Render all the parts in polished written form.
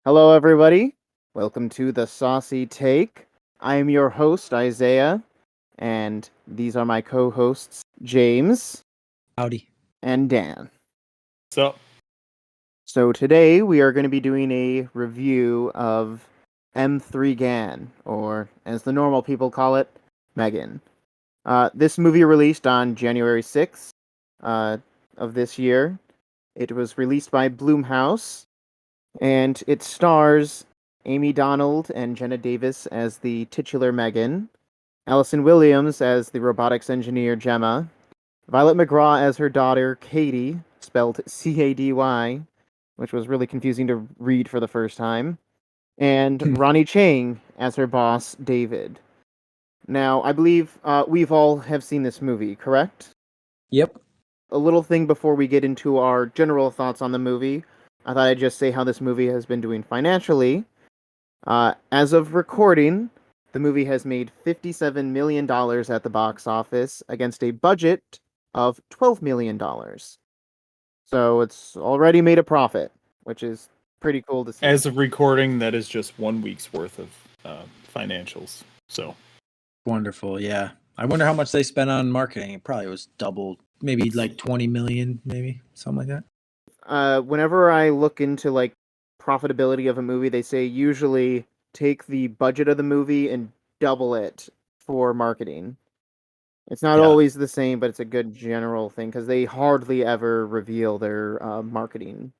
Hello, everybody. Welcome to the Saucy Take. I am your host, Isaiah, and these are my co hosts, James Howdy. and Dan. So, So, today we are going to be doing a review of M3GAN, or as the normal people call it, Megan. This movie released on January 6th of this year. It was released by Blumhouse, and it stars Amy Donald and Jenna Davis as the titular Megan, Allison Williams as the robotics engineer Gemma, Violet McGraw as her daughter Katie, spelled Cady, which was really confusing to read for the first time, and Ronnie Chang as her boss David. Now, I believe we've all have seen this movie, correct? Yep. A little thing before we get into our general thoughts on the movie. I thought I'd just say how this movie has been doing financially. As of recording, the movie has made $57 million at the box office against a budget of $12 million. So it's already made a profit, which is pretty cool to see. as of recording, that is just 1 week's worth of financials. So, Wonderful. Yeah. I wonder how much they spent on marketing. It probably was double, maybe like 20 million, maybe something like that. Whenever I look into like profitability of a movie, they say usually take the budget of the movie and double it for marketing. It's not Yeah. always the same, but it's a good general thing because they hardly ever reveal their marketing.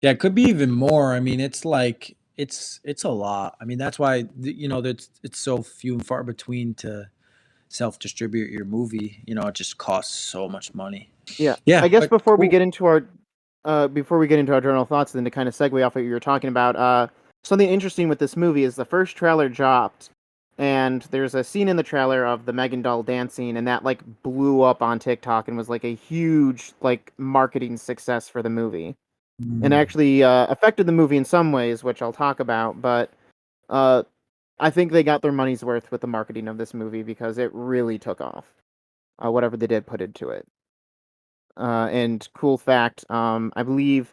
Yeah, it could be even more. I mean, it's like it's a lot. I mean, that's why it's so few and far between to self-distribute your movie. It just costs so much money. Yeah. Yeah, I guess but before we cool. get into our general thoughts, then to kind of segue off what you were talking about, something interesting with this movie is the first trailer dropped, and there's a scene in the trailer of the Megan doll dancing, and that like blew up on TikTok and was like a huge like marketing success for the movie, and actually affected the movie in some ways, which I'll talk about. But I think they got their money's worth with the marketing of this movie because it really took off. Whatever they did put into it. And cool fact, I believe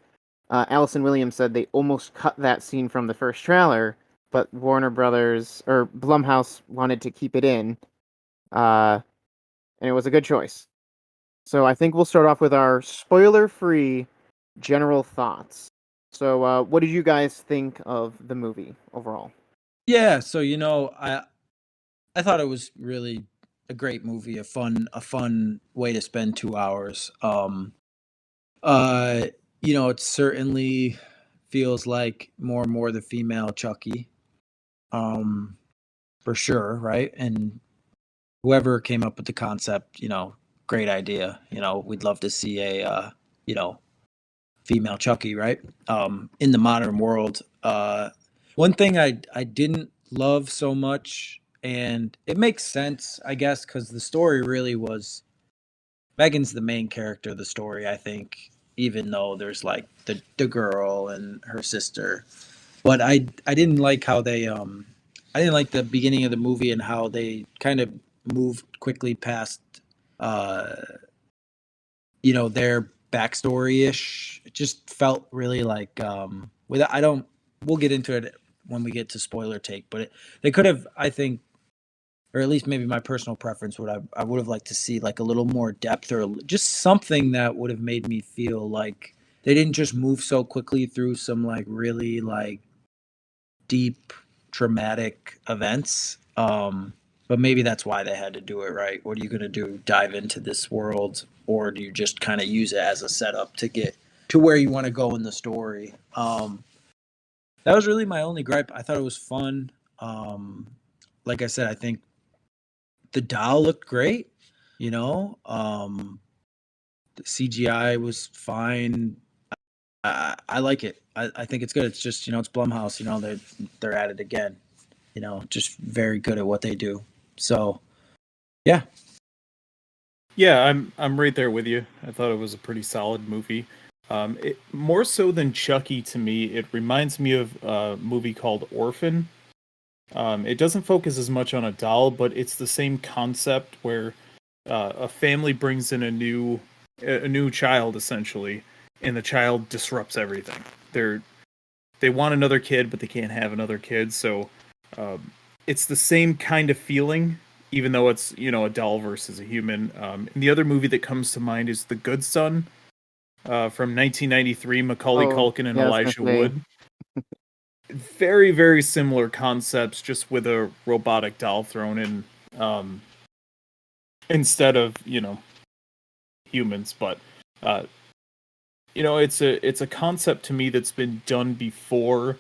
Allison Williams said they almost cut that scene from the first trailer, but Warner Brothers or Blumhouse wanted to keep it in, and it was a good choice. So I think we'll start off with our spoiler-free general thoughts. So, what did you guys think of the movie overall? Yeah, so I thought it was really a great movie, a fun way to spend 2 hours. It certainly feels like more and more the female Chucky. For sure, right? And whoever came up with the concept, great idea. We'd love to see a female Chucky, right? In the modern world. One thing I didn't love so much, and it makes sense, I guess, because the story really was Megan's the main character of the story, I think, even though there's like the girl and her sister. But I didn't like how they I didn't like the beginning of the movie and how they kind of moved quickly past uh their backstory ish. It just felt really like with I don't we'll get into it when we get to spoiler take, but they could have, I think, or at least maybe my personal preference would I would have liked to see like a little more depth or just something that would have made me feel like they didn't just move so quickly through some like really like deep traumatic events. But maybe that's why they had to do it, right? What are you going to do? Dive into this world, or do you just kind of use it as a setup to get to where you want to go in the story? That was really my only gripe. I thought it was fun. Like I said, I think the doll looked great. The CGI was fine. I like it. I think it's good. It's just it's Blumhouse. They're at it again. Just very good at what they do. So, yeah. yeah, I'm right there with you. I thought it was a pretty solid movie. More so than Chucky to me, it reminds me of a movie called Orphan. It doesn't focus as much on a doll, but it's the same concept where a family brings in a new child essentially, and the child disrupts everything. they want another kid, but they can't have another kid. So it's the same kind of feeling, even though it's, you know, a doll versus a human. And the other movie that comes to mind is The Good Son from 1993, Macaulay Oh, Culkin and yeah, I was gonna Elijah say. Wood. Very, very similar concepts, just with a robotic doll thrown in instead of, you know, humans. But you know, it's a concept to me that's been done before,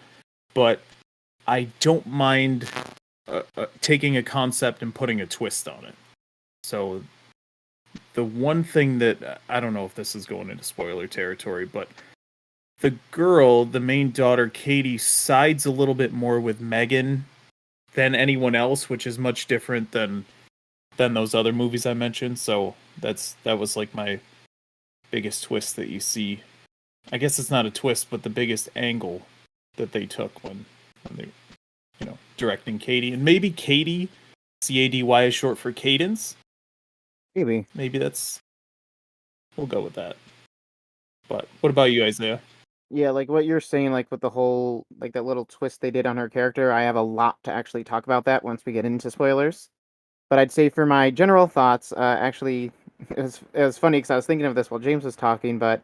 but I don't mind taking a concept and putting a twist on it. So the one thing that, I don't know if this is going into spoiler territory, but the girl, the main daughter, Katie, sides a little bit more with Megan than anyone else, which is much different than those other movies I mentioned. So that was like my biggest twist that you see. I guess it's not a twist, but the biggest angle that they took when they, you know, directing Katie. And maybe Katie, C-A-D-Y, is short for cadence. Maybe. Maybe we'll go with that. But what about you, Isaiah? Yeah, like what you're saying, like with the whole, like that little twist they did on her character, I have a lot to actually talk about that once we get into spoilers. But I'd say for my general thoughts, actually, it was funny because I was thinking of this while James was talking, but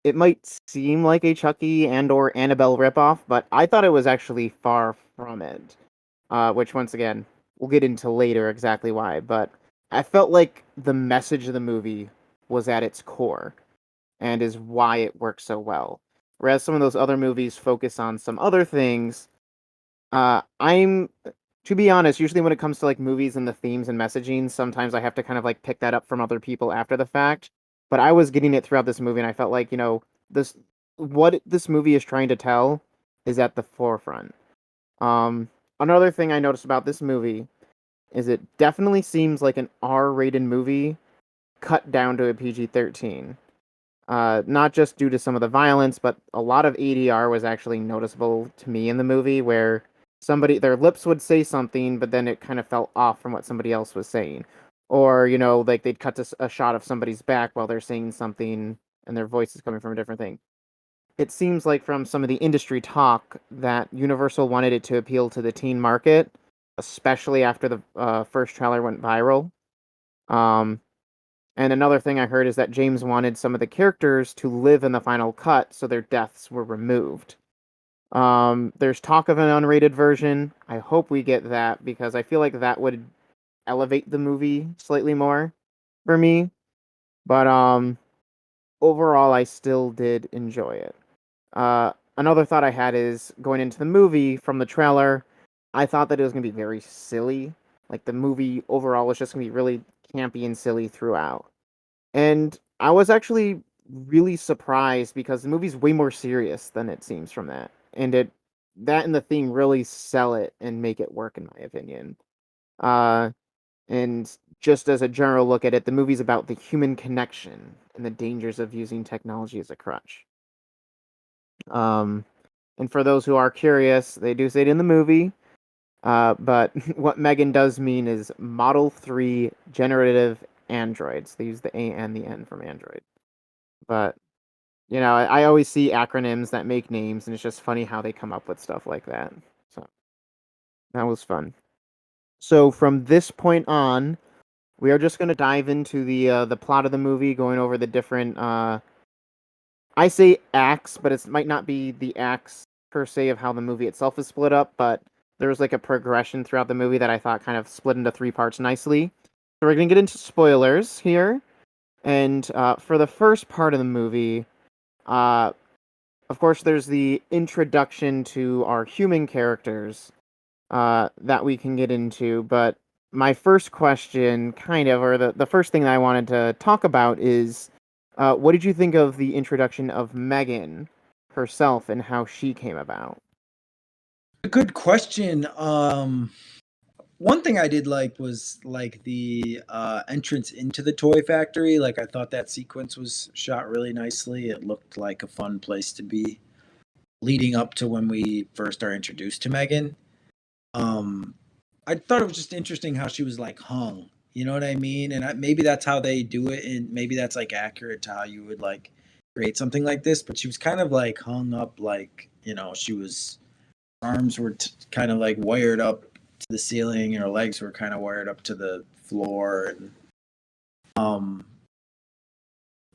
it might seem like a Chucky and or Annabelle ripoff, but I thought it was actually far from it. Which once again, we'll get into later exactly why, but I felt like the message of the movie was at its core and is why it works so well. Whereas some of those other movies focus on some other things, I'm to be honest, usually when it comes to like movies and the themes and messaging, sometimes I have to kind of like pick that up from other people after the fact. But I was getting it throughout this movie, and I felt like, you know, this what this movie is trying to tell is at the forefront. Um, Another thing I noticed about this movie is it definitely seems like an R-rated movie cut down to a PG-13. Not just due to some of the violence, but a lot of ADR was actually noticeable to me in the movie, where their lips would say something, but then it kind of felt off from what somebody else was saying. Or, you know, like they'd cut to a shot of somebody's back while they're saying something and their voice is coming from a different thing. It seems like from some of the industry talk that Universal wanted it to appeal to the teen market, especially after the first trailer went viral. Um, and another thing I heard is that James wanted some of the characters to live in the final cut, so their deaths were removed. There's talk of an unrated version. I hope we get that because I feel like that would elevate the movie slightly more for me. But overall, I still did enjoy it. Another thought I had is going into the movie from the trailer. I thought that it was gonna be very silly. Like the movie overall was just gonna be really campy and silly throughout. And I was actually really surprised because the movie's way more serious than it seems from that. And that and the theme really sell it and make it work in my opinion. Uh and just as a general look at it, the movie's about the human connection and the dangers of using technology as a crutch. Um and for those who are curious, they do say it in the movie. But what Megan does mean is Model 3 generative androids. They use the A and the N from Android. But, you know, I always see acronyms that make names, and it's just funny how they come up with stuff like that. So that was fun. So from this point on, we are just going to dive into the plot of the movie, going over the different I say acts, but it might not be the acts per se of how the movie itself is split up, but there's like a progression throughout the movie that I thought kind of split into three parts nicely. So we're gonna get into spoilers here, and for the first part of the movie, uh, of course, there's the introduction to our human characters that we can get into. But my first question, kind of, or the first thing that I wanted to talk about is what did you think of the introduction of Megan herself and how she came about? A good question. One thing I did like was like the entrance into the toy factory. Like I thought that sequence was shot really nicely. It looked like a fun place to be leading up to when we first are introduced to Megan. Um, I thought it was just interesting how she was like hung. You know what I mean? And maybe that's how they do it, and maybe that's like accurate to how you would like create something like this. But she was kind of like hung up, like she was arms were kind of like wired up to the ceiling, and her legs were kind of wired up to the floor, and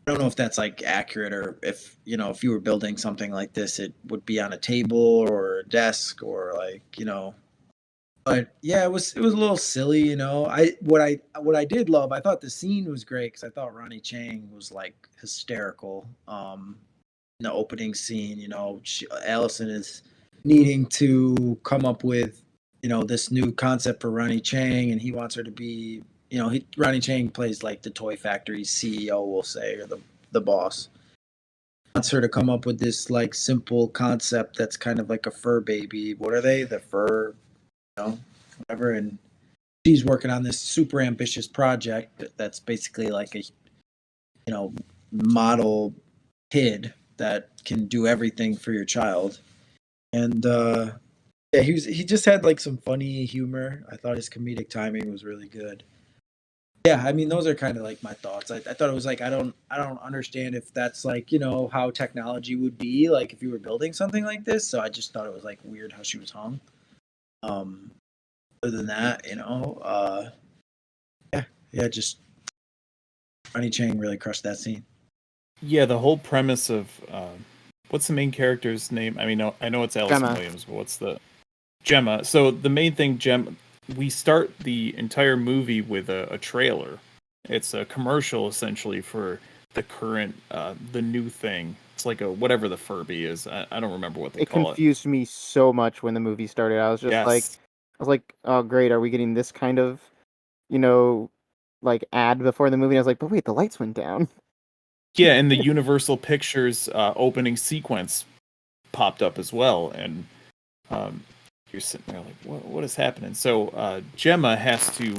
I don't know if that's like accurate, or if if you were building something like this, it would be on a table or a desk, or like But yeah, it was a little silly, I did love. I thought the scene was great because I thought Ronnie Chang was like hysterical. In the opening scene, Allison is needing to come up with this new concept for Ronnie Chang, and he wants her to be Ronnie Chang plays like the toy factory's CEO, we'll say, or the boss. Wants her to come up with this like simple concept that's kind of like a fur baby. What are they? The fur, whatever. And she's working on this super ambitious project that's basically like a model kid that can do everything for your child. And yeah, he just had like some funny humor. I thought his comedic timing was really good. Yeah, I mean, those are kind of like my thoughts. I thought it was like I don't understand if that's like how technology would be like if you were building something like this. So I just thought it was like weird how she was hung. Other than that, yeah, just Ronnie Chang really crushed that scene. Yeah, the whole premise of what's the main character's name? I mean, I know it's Allison Gemma. Williams, but what's the Gemma? So the main thing, we start the entire movie with a trailer. It's a commercial essentially for the current, the new thing. It's like a whatever the Furby is. I don't remember what they call it. It confused me so much when the movie started. I was just like, oh great, are we getting this kind of, like ad before the movie? And I was like, but wait, the lights went down. Yeah, and the Universal Pictures opening sequence popped up as well, and you're sitting there like, what is happening? So Gemma has to.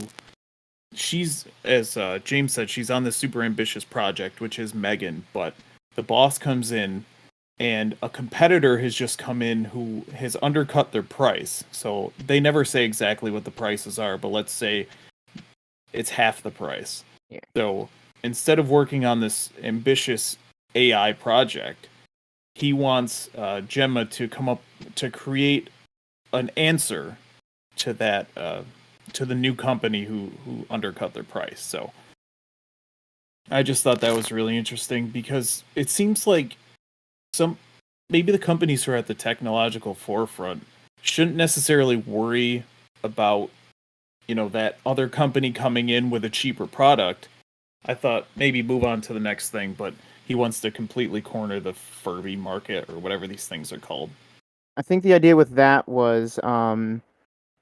She's, as James said, she's on this super ambitious project, which is M3GAN, but the boss comes in, and a competitor has just come in who has undercut their price. So they never say exactly what the prices are, but let's say it's half the price. Yeah. So instead of working on this ambitious AI project, he wants Gemma to come up to create an answer to that to the new company who undercut their price. So I just thought that was really interesting because it seems like maybe the companies who are at the technological forefront shouldn't necessarily worry about that other company coming in with a cheaper product. I thought maybe move on to the next thing, but he wants to completely corner the Furby market or whatever these things are called. I think the idea with that was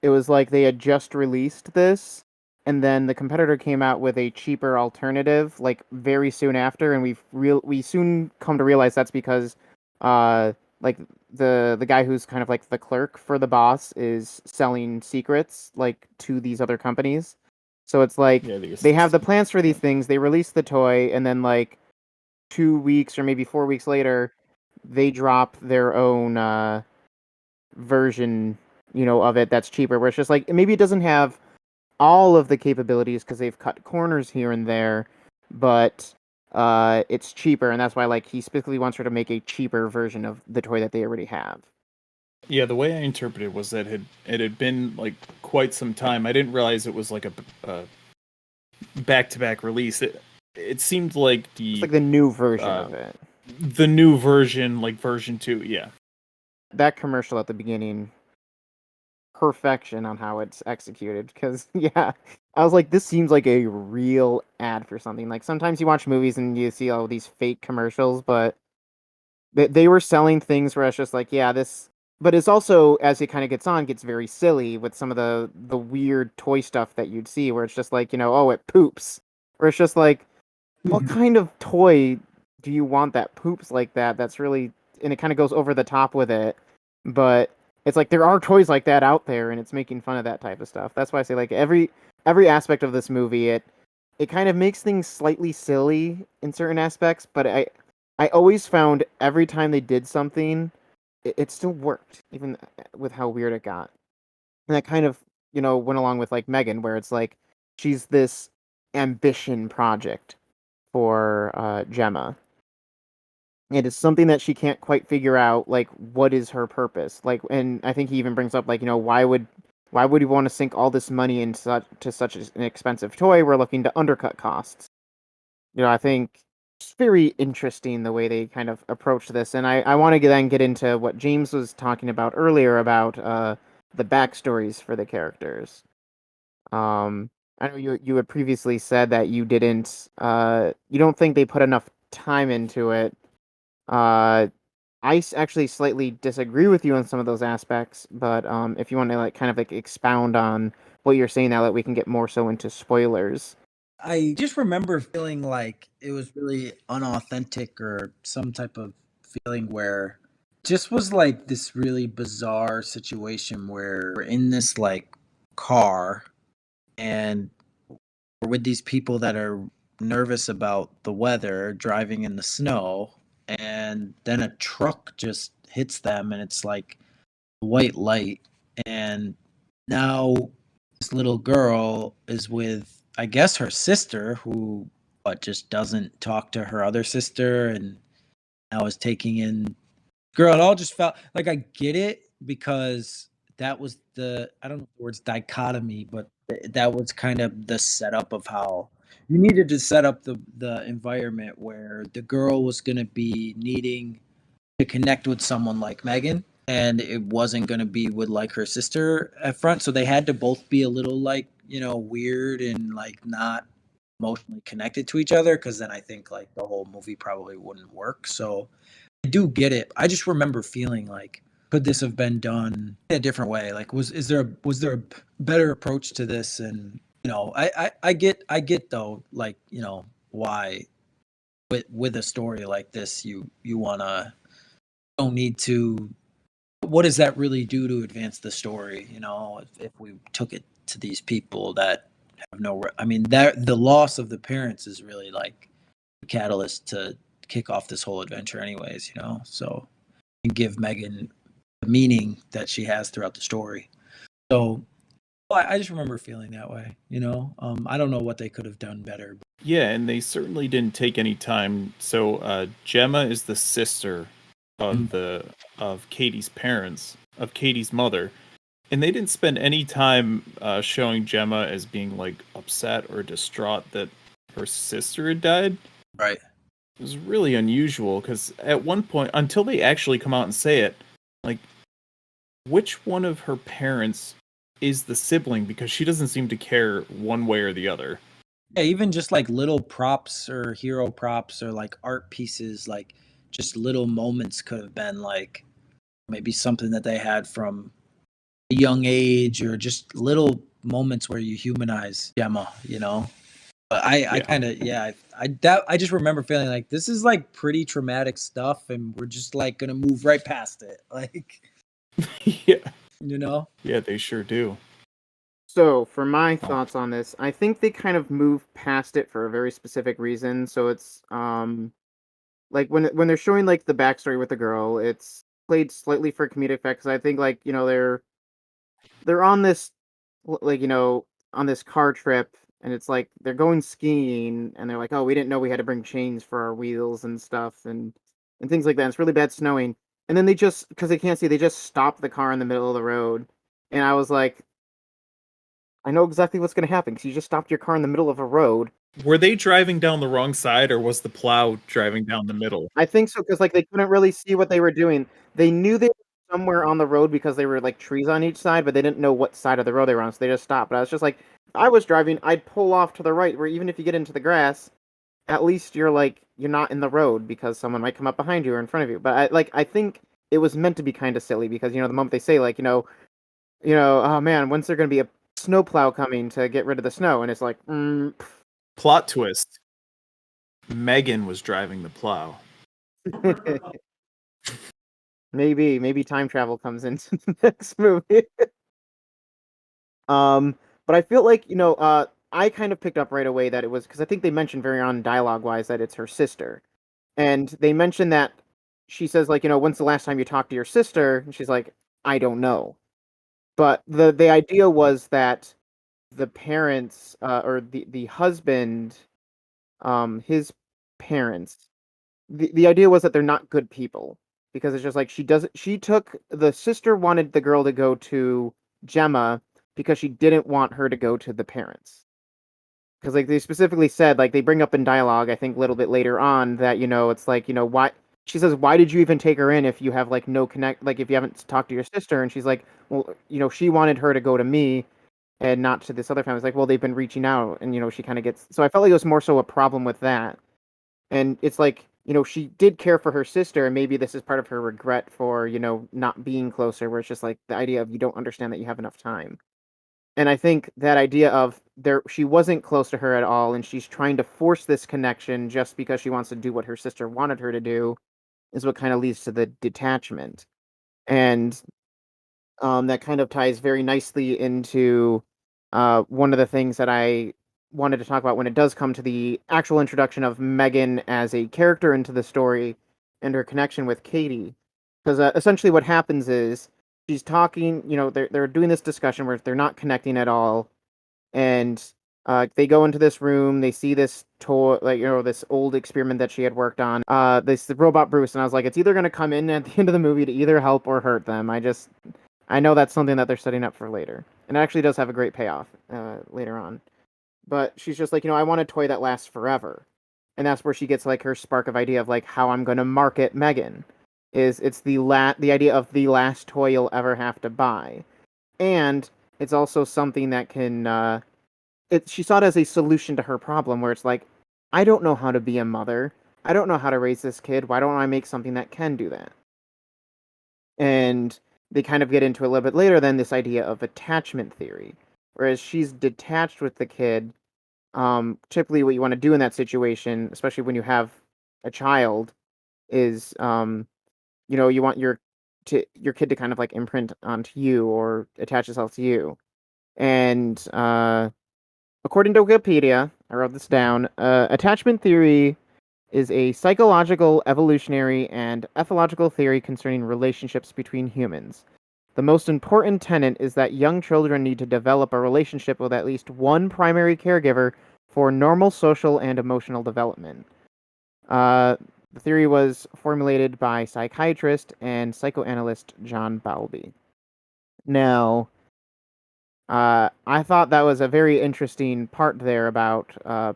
it was like they had just released this, and then the competitor came out with a cheaper alternative like very soon after, and we soon come to realize that's because like the guy who's kind of like the clerk for the boss is selling secrets like to these other companies. So it's like they have the plans for these things, they release the toy, and then like 2 weeks or maybe 4 weeks later, they drop their own version, of it that's cheaper. Where it's just like maybe it doesn't have all of the capabilities because they've cut corners here and there, but it's cheaper, and that's why like he specifically wants her to make a cheaper version of the toy that they already have. Yeah, the way I interpreted it was that it had been like quite some time. I didn't realize it was like a back-to-back release. It seemed like it's like the new version of it. The new version, like version 2, yeah. That commercial at the beginning, perfection on how it's executed. Because yeah, I was like, this seems like a real ad for something. Like sometimes you watch movies and you see all these fake commercials, but they were selling things where it's just like, yeah, this. But it's also, as it kind of gets very silly with some of the weird toy stuff that you'd see, where it's just like, oh, it poops, or it's just like, what kind of toy do you want that poops like that? That's really, and it kind of goes over the top with it, but it's like there are toys like that out there, and it's making fun of that type of stuff. That's why I say like every aspect of this movie, it kind of makes things slightly silly in certain aspects, but I always found every time they did something, it still worked, even with how weird it got. And that kind of, went along with like M3GAN, where it's like she's this ambition project for Gemma. It is something that she can't quite figure out, like, what is her purpose? Like, and I think he even brings up, like, why would you want to sink all this money into such an expensive toy? We're looking to undercut costs. I think it's very interesting the way they kind of approach this, and I want to then get into what James was talking about earlier about the backstories for the characters. I know you had previously said that you don't think they put enough time into it. Uh, actually slightly disagree with you on some of those aspects, but if you want to like kind of like expound on what you're saying now that we can get more so into spoilers. I just remember feeling like it was really unauthentic or some type of feeling where just was like this really bizarre situation where we're in this like car and we're with these people that are nervous about the weather driving in the snow, and then a truck just hits them and it's like a white light, and now this little girl is with, I guess, her sister, who just doesn't talk to her other sister, and now is taking in girl. It all just felt like, I get it, because that was I don't know if the word's dichotomy, but that was kind of the setup of how you needed to set up the environment where the girl was going to be needing to connect with someone like Megan, and it wasn't going to be with like her sister at front. So they had to both be a little like, weird and like not emotionally connected to each other, because then I think like the whole movie probably wouldn't work. So I do get it. I just remember feeling like, could this have been done in a different way? Like, was there a better approach to this? And I get though, like, why with a story like this you wanna don't need to. What does that really do to advance the story? If we took it to these people that have I mean, that the loss of the parents is really like the catalyst to kick off this whole adventure, anyways. So and give Megan the meaning that she has throughout the story. So I just remember feeling that way. I don't know what they could have done better. Yeah, and they certainly didn't take any time. So Gemma is the sister of Katie's parents, of Katie's mother, and they didn't spend any time showing Gemma as being like upset or distraught that her sister had died. Right. It was really unusual because at one point, until they actually come out and say it, like, which one of her parents is the sibling? Because she doesn't seem to care one way or the other. Yeah, even just like little props or hero props or like art pieces, like just little moments could have been like maybe something that they had from a young age, or just little moments where you humanize Gemma. But I kind of, yeah, I just remember feeling like this is like pretty traumatic stuff, and we're just like gonna move right past it, like, Yeah. Yeah, they sure do. So, for my thoughts on this, I think they kind of move past it for a very specific reason. So it's like when they're showing like the backstory with the girl, it's played slightly for comedic effect. Because I think like they're on this like on this car trip, and it's like they're going skiing, and they're like, oh, we didn't know we had to bring chains for our wheels and stuff, and things like that. It's really bad snowing, and then they just, because they can't see, they just stop the car in the middle of the road, and I was like, I know exactly what's going to happen because you just stopped your car in the middle of a road. Were they driving down the wrong side, or was the plow driving down the middle? I think so, because like they couldn't really see what they were doing. They knew they were somewhere on the road because they were like trees on each side, but they didn't know what side of the road they were on, so they just stopped. But I was just like, if I was driving, I'd pull off to the right, where even if you get into the grass, at least you're not in the road because someone might come up behind you or in front of you. But I think it was meant to be kind of silly because the moment they say like oh man, when's there going to be a snowplow coming to get rid of the snow, and it's like plot twist. Megan was driving the plow. maybe time travel comes into the next movie. But I feel like I kind of picked up right away that it was, because I think they mentioned very on dialogue wise that it's her sister, and they mentioned that she says like, when's the last time you talked to your sister? And she's like, I don't know. But the idea was that the parents or the husband, his parents the idea was that they're not good people because it's just like the sister wanted the girl to go to Gemma because she didn't want her to go to the parents. Because like they specifically said, like they bring up in dialogue, I think a little bit later on that it's like why she says, why did you even take her in if you have like no connect, like if you haven't talked to your sister? And she's like, well, she wanted her to go to me and not to this other family. It's like, well, they've been reaching out, and she kind of gets. So I felt like it was more so a problem with that, and it's like she did care for her sister, and maybe this is part of her regret for not being closer, where it's just like the idea of you don't understand that you have enough time. And I think that idea of she wasn't close to her at all, and she's trying to force this connection just because she wants to do what her sister wanted her to do, is what kind of leads to the detachment. And that kind of ties very nicely into one of the things that I wanted to talk about when it does come to the actual introduction of Megan as a character into the story and her connection with Katie. Because essentially what happens is she's talking, they're doing this discussion where they're not connecting at all, and they go into this room, they see this toy, like this old experiment that she had worked on, this the robot Bruce, and I was like, it's either going to come in at the end of the movie to either help or hurt them. I know that's something that they're setting up for later, and it actually does have a great payoff later on. But she's just like, I want a toy that lasts forever, and that's where she gets like her spark of idea of like how I'm going to market Megan. It's the idea of the last toy you'll ever have to buy, and it's also something that can. She saw it as a solution to her problem, where it's like, I don't know how to be a mother. I don't know how to raise this kid. Why don't I make something that can do that? And they kind of get into a little bit later then this idea of attachment theory, whereas she's detached with the kid. Typically, what you want to do in that situation, especially when you have a child, is you want your kid to kind of like imprint onto you or attach itself to you. And according to Wikipedia, I wrote this down. Attachment theory is a psychological, evolutionary, and ethological theory concerning relationships between humans. The most important tenet is that young children need to develop a relationship with at least one primary caregiver for normal social and emotional development. The theory was formulated by psychiatrist and psychoanalyst John Bowlby. Now, I thought that was a very interesting part there about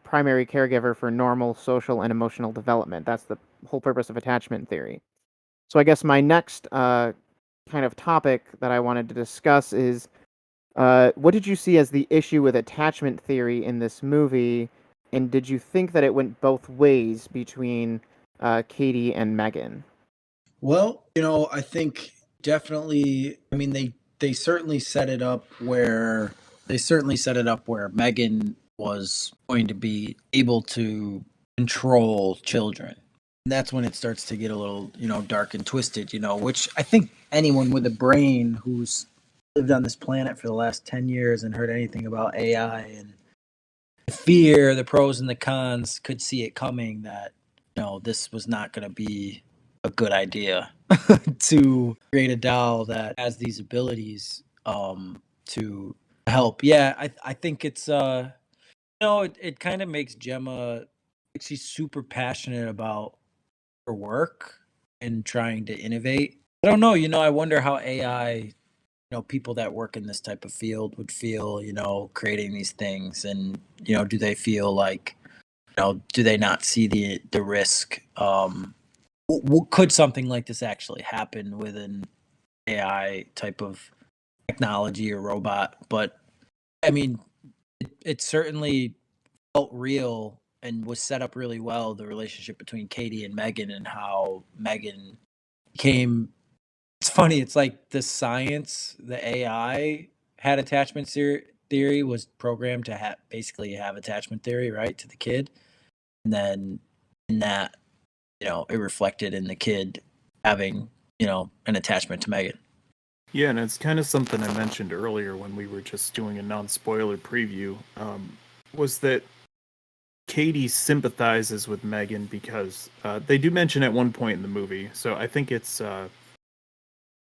primary caregiver for normal social and emotional development. That's the whole purpose of attachment theory. So I guess my next kind of topic that I wanted to discuss is what did you see as the issue with attachment theory in this movie, and did you think that it went both ways between Katie and Megan? Well, I think definitely. I mean, they certainly set it up where Megan was going to be able to control children. And that's when it starts to get a little, dark and twisted, which I think anyone with a brain who's lived on this planet for the last 10 years and heard anything about AI and the fear, the pros and the cons could see it coming that, this was not going to be a good idea to create a doll that has these abilities to help. Yeah, I think it's it kind of makes Gemma, like, she's super passionate about her work and trying to innovate. I don't know, I wonder how AI, people that work in this type of field would feel, creating these things, and do they feel like, do they not see the risk? Could something like this actually happen with an AI type of technology or robot? But I mean, it certainly felt real and was set up really well. The relationship between Katie and Megan, and how Megan became. It's funny. It's like the AI had attachment theory, was programmed to basically have attachment theory, right, to the kid, and then in that, it reflected in the kid having, an attachment to Megan. Yeah, and it's kind of something I mentioned earlier when we were just doing a non-spoiler preview, was that Katie sympathizes with Megan because they do mention at one point in the movie, so I think it's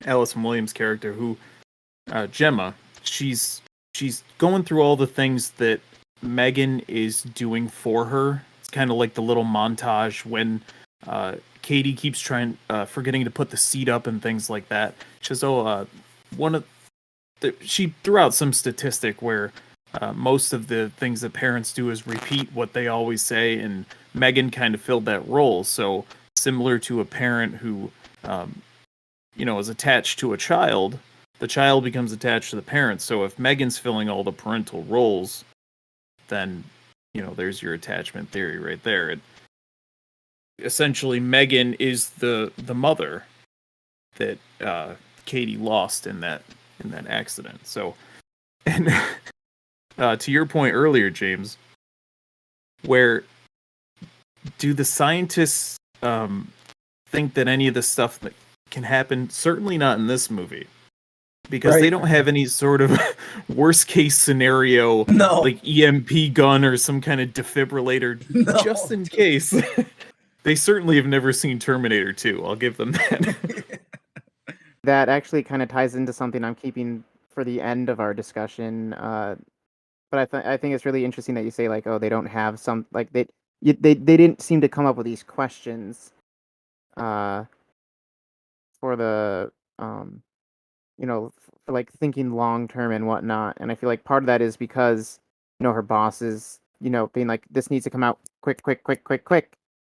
Allison Williams' character who, Gemma, she's going through all the things that Megan is doing for her. It's kind of like the little montage when Katie keeps forgetting to put the seat up and things like that. She says, she threw out some statistic where most of the things that parents do is repeat what they always say, and Megan kind of filled that role. So similar to a parent who, is attached to a child, the child becomes attached to the parent. So if Megan's filling all the parental roles, then, there's your attachment theory right there. Essentially, Megan is the mother that Katie lost in that accident. So, and to your point earlier, James, where do the scientists think that any of the stuff that can happen? Certainly not in this movie, because they don't have any sort of worst case scenario, like EMP gun or some kind of defibrillator, just in case. They certainly have never seen Terminator 2. I'll give them that. That actually kind of ties into something I'm keeping for the end of our discussion. But I think it's really interesting that you say, like, oh, they don't have some, like, they didn't seem to come up with these questions for the for like thinking long term and whatnot. And I feel like part of that is because her boss is being like, this needs to come out quick,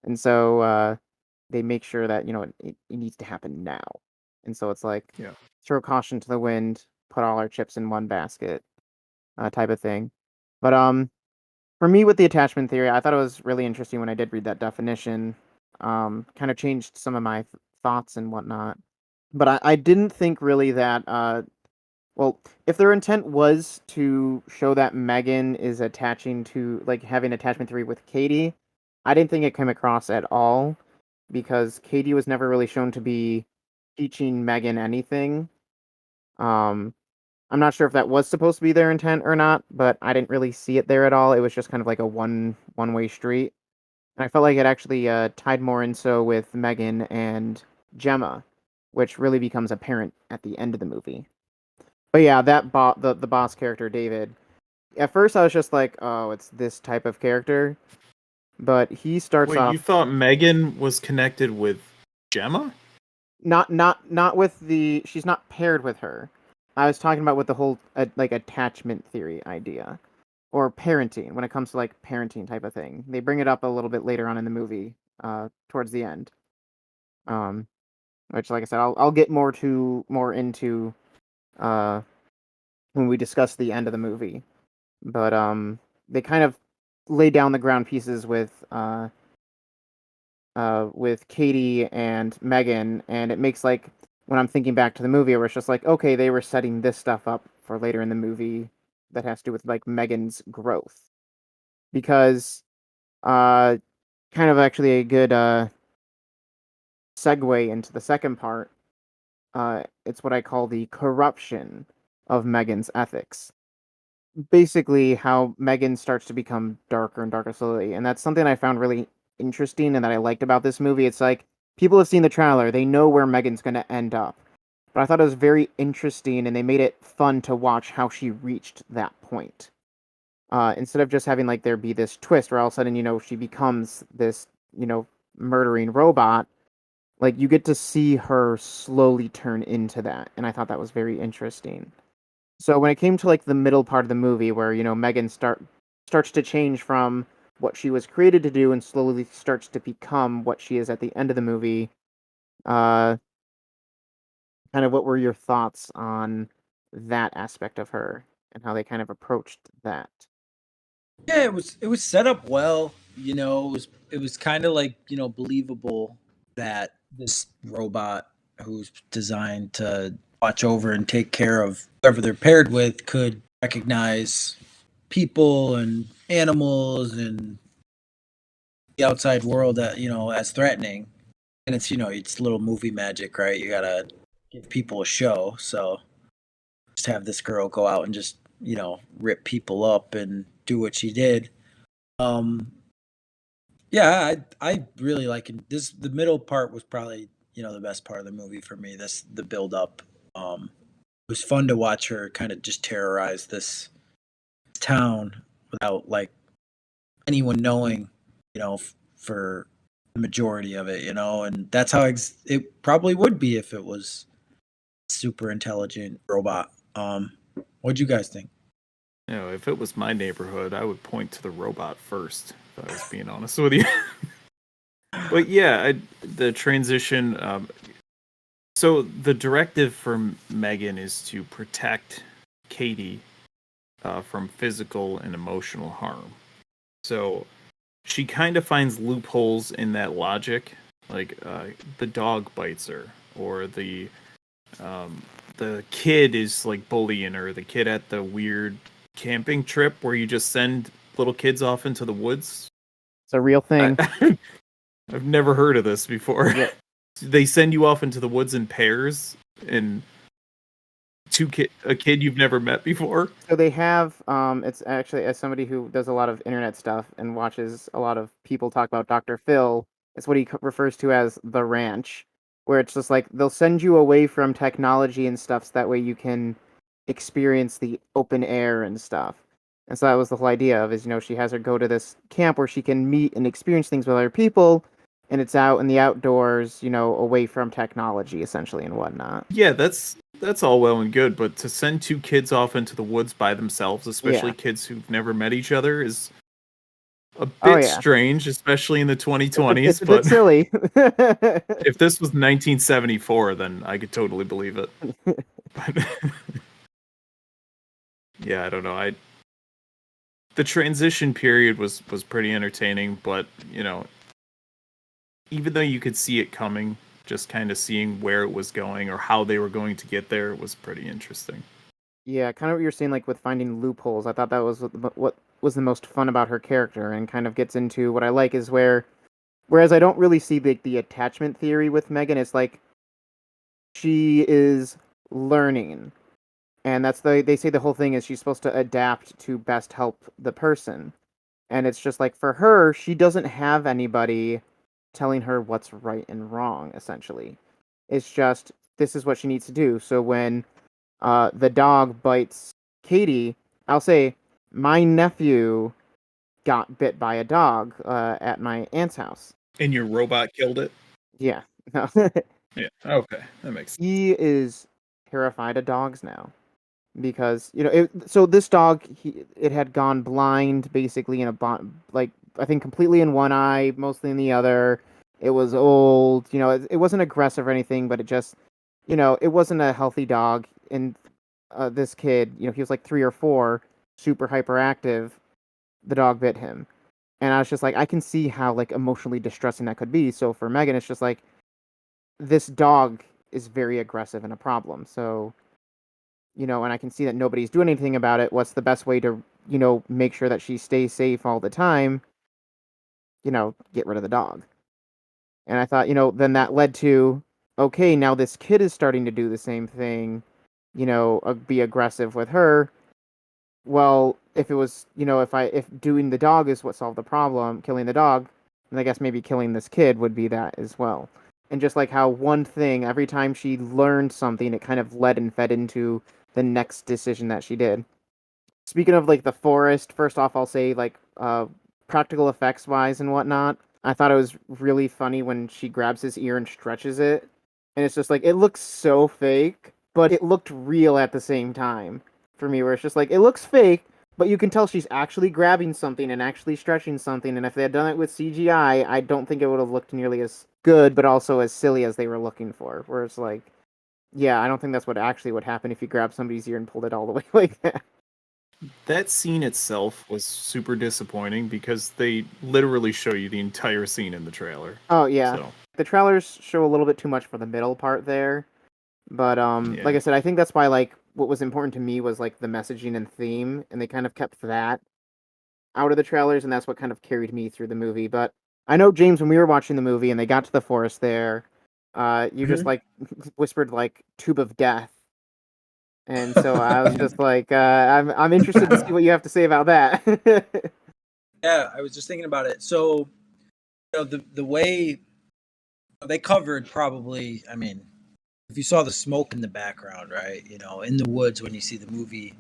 and so they make sure that it needs to happen now. And so it's like, throw caution to the wind, put all our chips in one basket, type of thing. But for me, with the attachment theory, I thought it was really interesting when I did read that definition. Kind of changed some of my thoughts and whatnot. But I didn't think really that, well, if their intent was to show that Megan is attaching to, like, having attachment theory with Katie, I didn't think it came across at all, because Katie was never really shown to be teaching Megan anything. I'm not sure if that was supposed to be their intent or not, but I didn't really see it there at all. It was just kind of like a one-way street. And I felt like it actually tied more in so with Megan and Gemma, which really becomes apparent at the end of the movie. But yeah, that the boss character, David, at first I was just like, oh, it's this type of character. But he starts off... you thought Megan was connected with Gemma? Not with the... She's not paired with her. I was talking about with the whole like attachment theory idea, or parenting, when it comes to like parenting type of thing. They bring it up a little bit later on in the movie, towards the end. Which, like I said, I'll get more into when we discuss the end of the movie. But they kind of lay down the ground pieces with Katie and Megan, and it makes, like, when I'm thinking back to the movie, where it's just like, okay, they were setting this stuff up for later in the movie that has to do with, like, Megan's growth. Because, kind of actually a good segue into the second part, it's what I call the corruption of Megan's ethics. Basically, how Megan starts to become darker and darker slowly, and that's something I found really interesting and that I liked about this movie. It's like, people have seen the trailer, they know where Megan's going to end up. But I thought it was very interesting, and they made it fun to watch how she reached that point. Instead of just having, like, there be this twist where all of a sudden, she becomes this, murdering robot, like, you get to see her slowly turn into that, and I thought that was very interesting. So when it came to, like, the middle part of the movie, where, Megan starts to change from what she was created to do and slowly starts to become what she is at the end of the movie, kind of what were your thoughts on that aspect of her and how they kind of approached that? Yeah, it was set up well. It was kind of like, believable that this robot who's designed to watch over and take care of whoever they're paired with could recognize people and animals and the outside world that, as threatening. And it's, it's little movie magic, right? You gotta give people a show. So just have this girl go out and just, rip people up and do what she did. Yeah, I really like it. The middle part was probably, the best part of the movie for me. The build up. It was fun to watch her kind of just terrorize this town without, like, anyone knowing, for the majority of it, and that's how it probably would be if it was a super intelligent robot. What'd you guys think? If it was my neighborhood, I would point to the robot first, if I was being honest with you. But yeah, the transition. So the directive for Megan is to protect Katie from physical and emotional harm. So she kind of finds loopholes in that logic, like the dog bites her, or the kid is like bullying her. The kid at the weird camping trip where you just send little kids off into the woods. It's a real thing. I've never heard of this before. Yeah. They send you off into the woods in pairs, and a kid you've never met before. So they have, it's actually, as somebody who does a lot of internet stuff and watches a lot of people talk about Dr. Phil, it's what he refers to as the ranch, where it's just like they'll send you away from technology and stuff so that way you can experience the open air and stuff. And so that was the whole idea of is, she has her go to this camp where she can meet and experience things with other people, and it's out in the outdoors, away from technology essentially and whatnot. Yeah, that's all well and good, but to send two kids off into the woods by themselves, especially kids who've never met each other, is a bit strange, especially in the 2020s. It's a bit silly. If this was 1974, then I could totally believe it. But yeah, I don't know. The transition period was pretty entertaining, but even though you could see it coming, just kind of seeing where it was going or how they were going to get there was pretty interesting. Yeah, kind of what you're saying, like with finding loopholes. I thought that was what was the most fun about her character, and kind of gets into what I like is whereas I don't really see the attachment theory with Megan. It's like she is learning, and they say the whole thing is she's supposed to adapt to best help the person, and it's just like for her, she doesn't have anybody telling her what's right and wrong. Essentially, it's just this is what she needs to do. So when the dog bites Katie, I'll say my nephew got bit by a dog at my aunt's house. And your robot killed it? Yeah. No. Yeah. Okay, that makes sense. He is terrified of dogs now because so this dog it had gone blind basically in like I think completely in one eye, mostly in the other. It was old. It wasn't aggressive or anything, but it just it wasn't a healthy dog. And this kid, he was like 3 or 4, super hyperactive. The dog bit him, and I was just like, I can see how like emotionally distressing that could be. So for Megan, it's just like this dog is very aggressive and a problem. So, and I can see that nobody's doing anything about it. What's the best way to, make sure that she stays safe all the time? Get rid of the dog. And I thought, then that led to, okay, now this kid is starting to do the same thing, be aggressive with her. Well, if it was, if doing the dog is what solved the problem, killing the dog, then I guess maybe killing this kid would be that as well. And just like how one thing, every time she learned something, it kind of led and fed into the next decision that she did. Speaking of like the forest, first off, I'll say like practical effects wise and whatnot, I thought it was really funny when she grabs his ear and stretches it. And it's just like, it looks so fake, but it looked real at the same time for me, where it's just like, it looks fake, but you can tell she's actually grabbing something and actually stretching something. And if they had done it with CGI, I don't think it would have looked nearly as good, but also as silly as they were looking for. Where it's like, yeah, I don't think that's what actually would happen if you grabbed somebody's ear and pulled it all the way like that. That scene itself was super disappointing because they literally show you the entire scene in the trailer. Oh, yeah. So. The trailers show a little bit too much for the middle part there. But, like I said, I think that's why, like, what was important to me was, like, the messaging and theme, and they kind of kept that out of the trailers, and that's what kind of carried me through the movie. But I know, James, when we were watching the movie and they got to the forest there, you just, like, whispered, like, Tube of Death. And so I was just like, I'm interested to see what you have to say about that. Yeah, I was just thinking about it. So, the way they covered probably, I mean, if you saw the smoke in the background, right? In the woods when you see the movie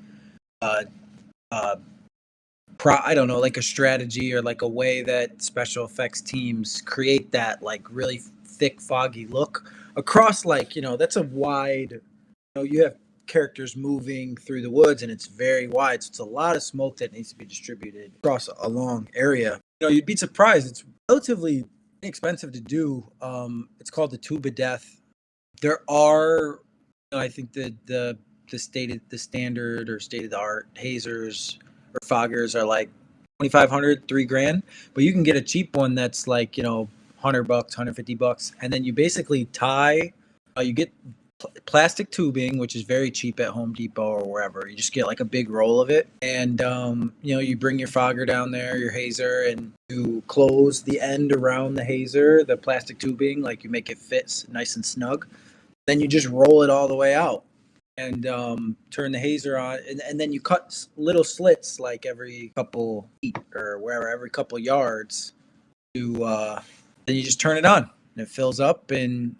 I don't know, like a strategy or like a way that special effects teams create that like really thick, foggy look across like, that's a wide, you have characters moving through the woods and it's very wide. So it's a lot of smoke that needs to be distributed across a long area. You'd be surprised. It's relatively inexpensive to do. It's called the Tube of Death. There are, I think the standard or state of the art hazers or foggers are like 2,500, $3,000, but you can get a cheap one that's like, $100, $150, and then you basically tie, you get plastic tubing, which is very cheap at Home Depot or wherever. You just get like a big roll of it, and you bring your fogger down there, your hazer, and you close the end around the hazer, the plastic tubing, like you make it fit nice and snug. Then you just roll it all the way out and turn the hazer on, and then you cut little slits like every couple feet or wherever, every couple yards. Then you just turn it on, and it fills up, and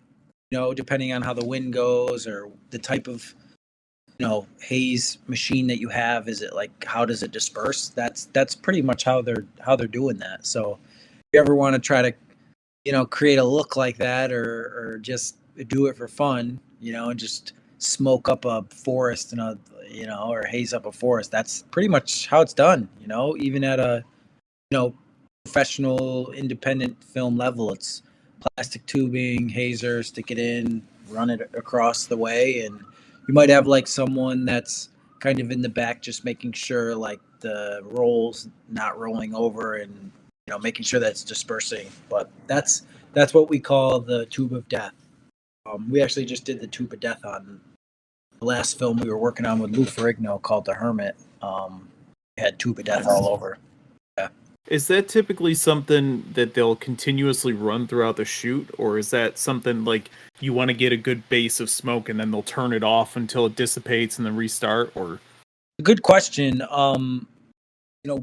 depending on how the wind goes or the type of haze machine that you have, is it like how does it disperse? That's pretty much how they're doing that. So if you ever want to try to create a look like that or just do it for fun, and just smoke up a forest and or haze up a forest, that's pretty much how it's done. Even at a professional independent film level, it's plastic tubing, hazer, stick it in, run it across the way, and you might have like someone that's kind of in the back just making sure like the rolls not rolling over and making sure that's dispersing. But that's what we call the Tube of Death. We actually just did the Tube of Death on the last film we were working on with Lou Ferrigno called The Hermit. We had Tube of Death all over. Yeah. Is that typically something that they'll continuously run throughout the shoot, or is that something like you want to get a good base of smoke and then they'll turn it off until it dissipates and then restart? Or good question.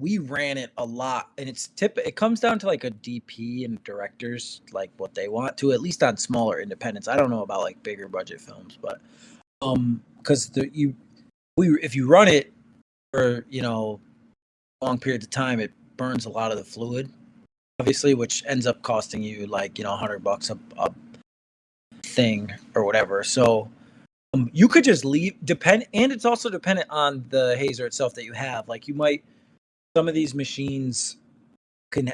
We ran it a lot, and it comes down to like a DP and directors, like what they want to, at least on smaller independents. I don't know about like bigger budget films, but because if you run it for long periods of time, it burns a lot of the fluid, obviously, which ends up costing you like $100 a thing or whatever. So you could just leave, and it's also dependent on the hazer itself that you have. Like some of these machines can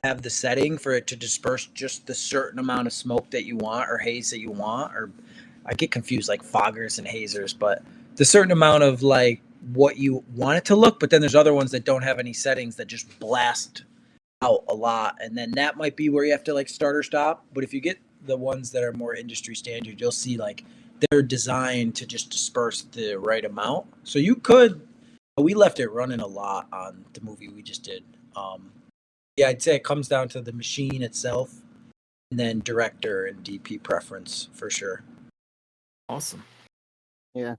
have the setting for it to disperse just the certain amount of smoke that you want or haze that you want, or I get confused like foggers and hazers, but the certain amount of like what you want it to look. But then there's other ones that don't have any settings that just blast out a lot, and then that might be where you have to like start or stop. But if you get the ones that are more industry standard, you'll see like they're designed to just disperse the right amount. So we left it running a lot on the movie we just did. Yeah, I'd say it comes down to the machine itself, and then director and DP preference for sure. Awesome. Yeah.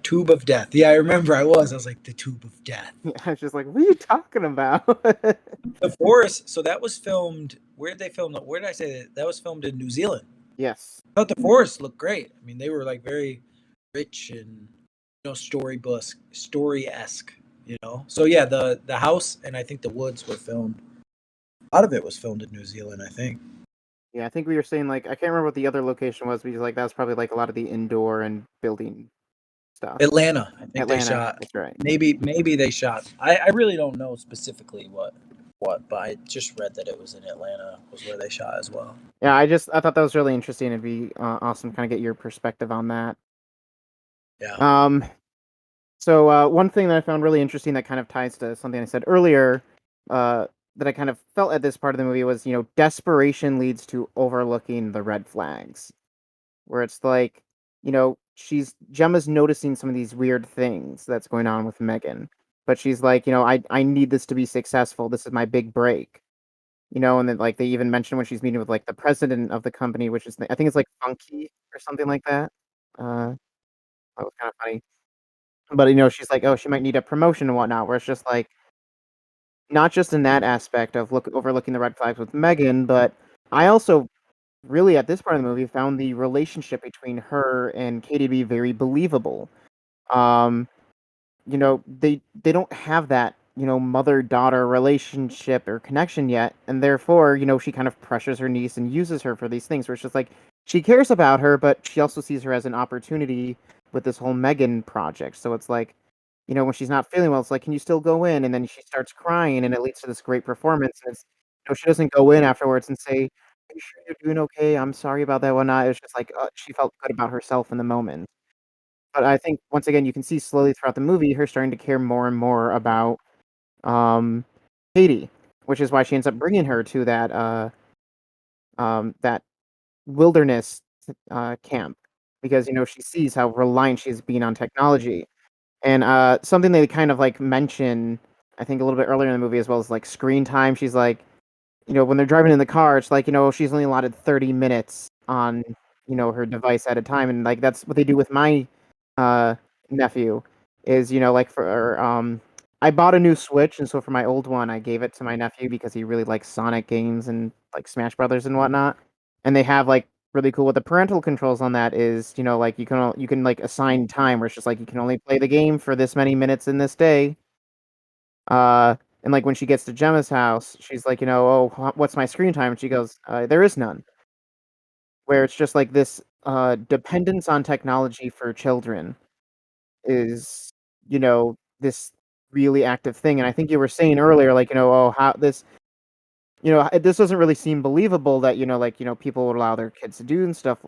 Tube of Death. Yeah, I remember I was like, the Tube of Death. Yeah, I was just like, what are you talking about? The forest. So that was filmed. Where did they film that? Where did I say that? That was filmed in New Zealand. Yes. I thought the forests looked great. I mean, they were like very rich and story-esque. So yeah, the house and I think the woods were filmed. A lot of it was filmed in New Zealand, I think. Yeah, I think we were saying like I can't remember what the other location was, because like that was probably like a lot of the indoor and building stuff. Atlanta, I think Atlanta, they shot. That's right. Maybe they shot. I really don't know specifically what, but I just read that it was in Atlanta was where they shot as well. Yeah, I thought that was really interesting. It'd be awesome to kind of get your perspective on that. Yeah. So one thing that I found really interesting that kind of ties to something I said earlier, that I kind of felt at this part of the movie was, desperation leads to overlooking the red flags, where it's like, Gemma's noticing some of these weird things that's going on with Megan, but she's like, I need this to be successful. This is my big break, and then like they even mention when she's meeting with like the president of the company, which is I think it's like Funky or something like that. That was kind of funny. But she's like, oh, she might need a promotion and whatnot, where it's just like, not just in that aspect of overlooking the red flags with Megan, but I also really at this part of the movie found the relationship between her and Katie to be very believable. They don't have that mother-daughter relationship or connection yet, and therefore, she kind of pressures her niece and uses her for these things where it's just like she cares about her, but she also sees her as an opportunity with this whole Megan project. So it's like, when she's not feeling well, it's like, can you still go in? And then she starts crying, and it leads to this great performance. And it's, she doesn't go in afterwards and say, "Are you sure you're doing okay? I'm sorry about that, whatnot." It was just like she felt good about herself in the moment. But I think once again, you can see slowly throughout the movie her starting to care more and more about um, Katie, which is why she ends up bringing her to that wilderness camp because she sees how reliant she's been on technology. And something they kind of like mention, I think a little bit earlier in the movie as well as like screen time. She's like, when they're driving in the car, it's like, she's only allotted 30 minutes on, her device at a time. And like, that's what they do with my uh, nephew is, like I bought a new Switch. And so for my old one, I gave it to my nephew because he really likes Sonic games and like Smash Brothers and whatnot. And they have like really cool with the parental controls on that is, like you can like assign time where it's just like you can only play the game for this many minutes in this day. And like when she gets to Gemma's house, she's like, "Oh, what's my screen time?" And she goes, "There is none." Where it's just like this dependence on technology for children is, this really active thing. And I think you were saying earlier, like, oh, how this, this doesn't really seem believable that, like, people would allow their kids to do and stuff,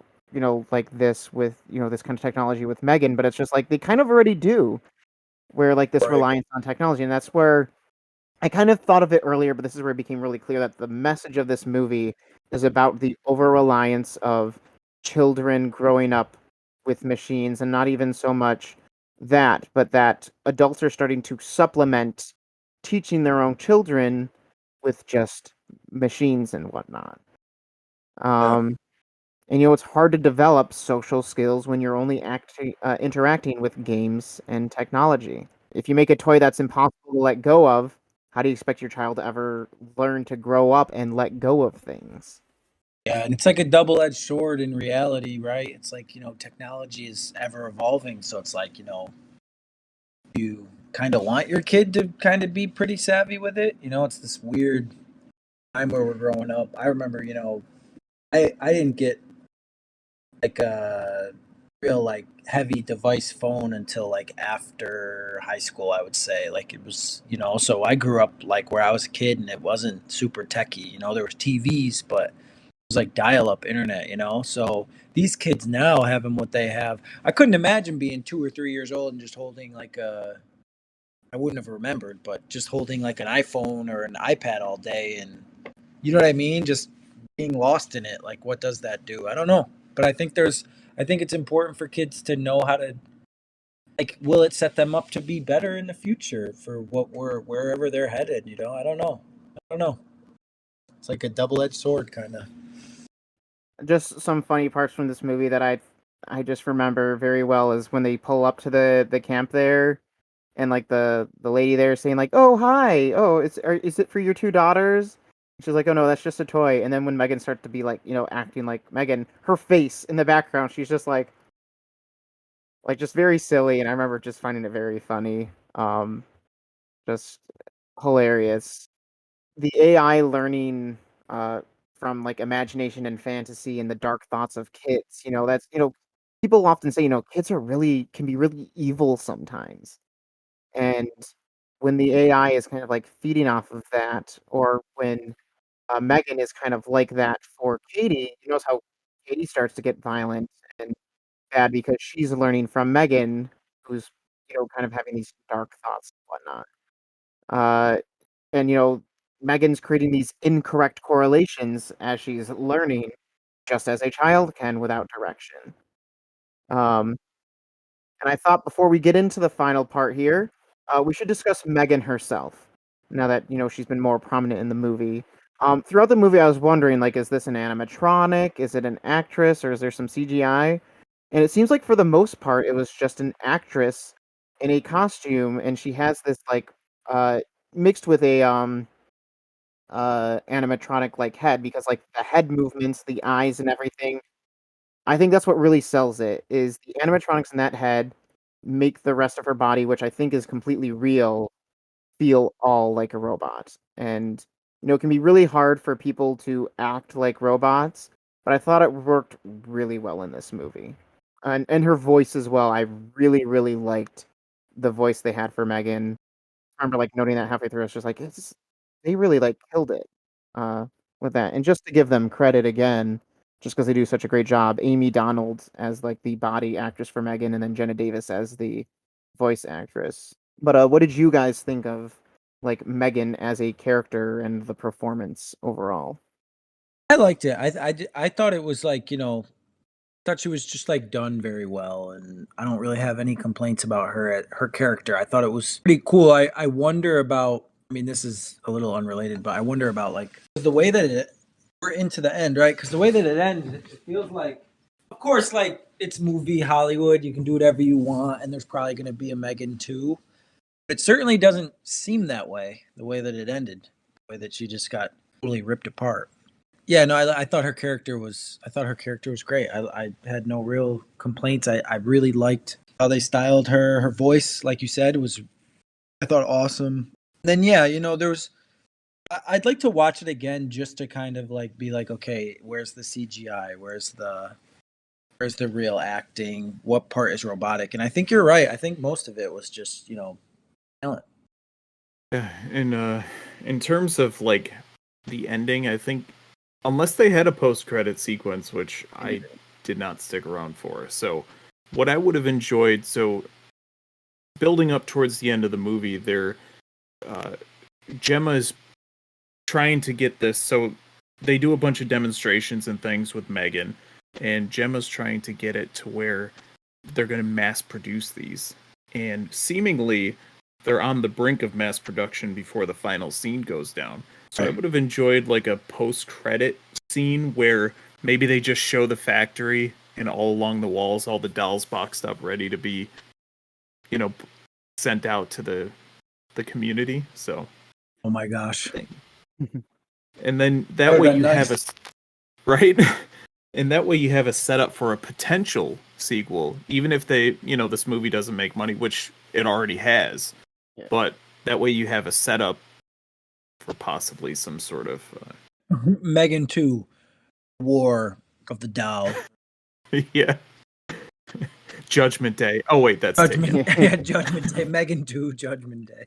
like this with, this kind of technology with Megan. But it's just like they kind of already do, where like this Right. reliance on technology, and that's where I kind of thought of it earlier, but this is where it became really clear that the message of this movie is about the over-reliance of children growing up with machines, and not even so much that, but that adults are starting to supplement teaching their own children with just machines and whatnot. Yeah. And it's hard to develop social skills when you're only interacting with games and technology. If you make a toy that's impossible to let go of, how do you expect your child to ever learn to grow up and let go of things? Yeah, and it's like a double-edged sword in reality, right? It's like, technology is ever evolving, so it's like, you kind of want your kid to kind of be pretty savvy with it. It's this weird time where we're growing up. I remember, I didn't get like a real like heavy device phone until like after high school, I would say. Like it was, so I grew up like where I was a kid and it wasn't super techy. There was TVs, but it was like dial-up internet. So these kids now having what they have, I couldn't imagine being 2 or 3 years old and just holding like I wouldn't have remembered, but just holding like an iPhone or an iPad all day, and you know what I mean? Just being lost in it. Like, what does that do? I don't know. But I think it's important for kids to know how to, like, will it set them up to be better in the future for wherever they're headed? I don't know. I don't know. It's like a double-edged sword, kind of. Just some funny parts from this movie that I just remember very well is when they pull up to the camp there, and like the lady there saying like, "Oh, hi. Oh, is it for your two daughters?" She's like, "Oh no, that's just a toy." And then when Megan starts to be like, acting like Megan, her face in the background, she's just like just very silly, and I remember just finding it very funny. Just hilarious. The AI learning from like imagination and fantasy and the dark thoughts of kids, that's people often say, kids can be really evil sometimes. And when the AI is kind of like feeding off of that, or when Megan is kind of like that for Katie, you notice how Katie starts to get violent and bad because she's learning from Megan, who's kind of having these dark thoughts and whatnot. And Megan's creating these incorrect correlations as she's learning, just as a child can without direction. Um, and I thought before we get into the final part here, we should discuss Megan herself. Now that she's been more prominent in the movie. Throughout the movie, I was wondering, like, is this an animatronic? Is it an actress, or is there some CGI? And it seems like for the most part, it was just an actress in a costume, and she has this like mixed with a animatronic like head, because like the head movements, the eyes and everything. I think that's what really sells it is the animatronics in that head make the rest of her body, which I think is completely real, feel all like a robot. And it can be really hard for people to act like robots, but I thought it worked really well in this movie. And her voice as well. I really, really liked the voice they had for Megan. I remember like noting that halfway through. I was just like, they really like killed it uh, with that. And just to give them credit again, just because they do such a great job, Amy Donald as like the body actress for Megan, and then Jenna Davis as the voice actress. But what did you guys think of like Megan as a character and the performance overall? I liked it. I thought it was like, thought she was just like done very well, and I don't really have any complaints about her character. I thought it was pretty cool. I wonder about. I mean, this is a little unrelated, but I wonder about like the way that we're into the end, right? Because the way that it ends, it feels like, of course, like it's movie Hollywood. You can do whatever you want, and there's probably going to be a Megan 2. It certainly doesn't seem that way. The way that it ended, the way that she just got totally ripped apart. Yeah, no, I thought her character was. I thought her character was great. I had no real complaints. I really liked how they styled her. Her voice, like you said, was I thought awesome. Then yeah, there was. I'd like to watch it again just to kind of like be like, okay, where's the CGI? Where's the real acting? What part is robotic? And I think you're right. I think most of it was just talent. Yeah, in terms of like the ending, I think unless they had a post-credit sequence, which I did not stick around for. So what I would have enjoyed, so building up towards the end of the movie, Gemma is trying to get this. So they do a bunch of demonstrations and things with Megan, and Gemma's trying to get it to where they're going to mass produce these. And seemingly, they're on the brink of mass production before the final scene goes down. So I would have enjoyed like a post-credit scene where maybe they just show the factory and all along the walls, all the dolls boxed up, ready to be, sent out to the community. So, oh my gosh! And then that way you have a right, and that way you have a setup for a potential sequel, even if this movie doesn't make money, which it already has. Yeah. But that way you have a setup for possibly some sort of Megan 2, War of the Doll. Yeah. Judgment Day. Oh wait, that's Judgment Day. Yeah, Judgment Day. Megan 2, Judgment Day.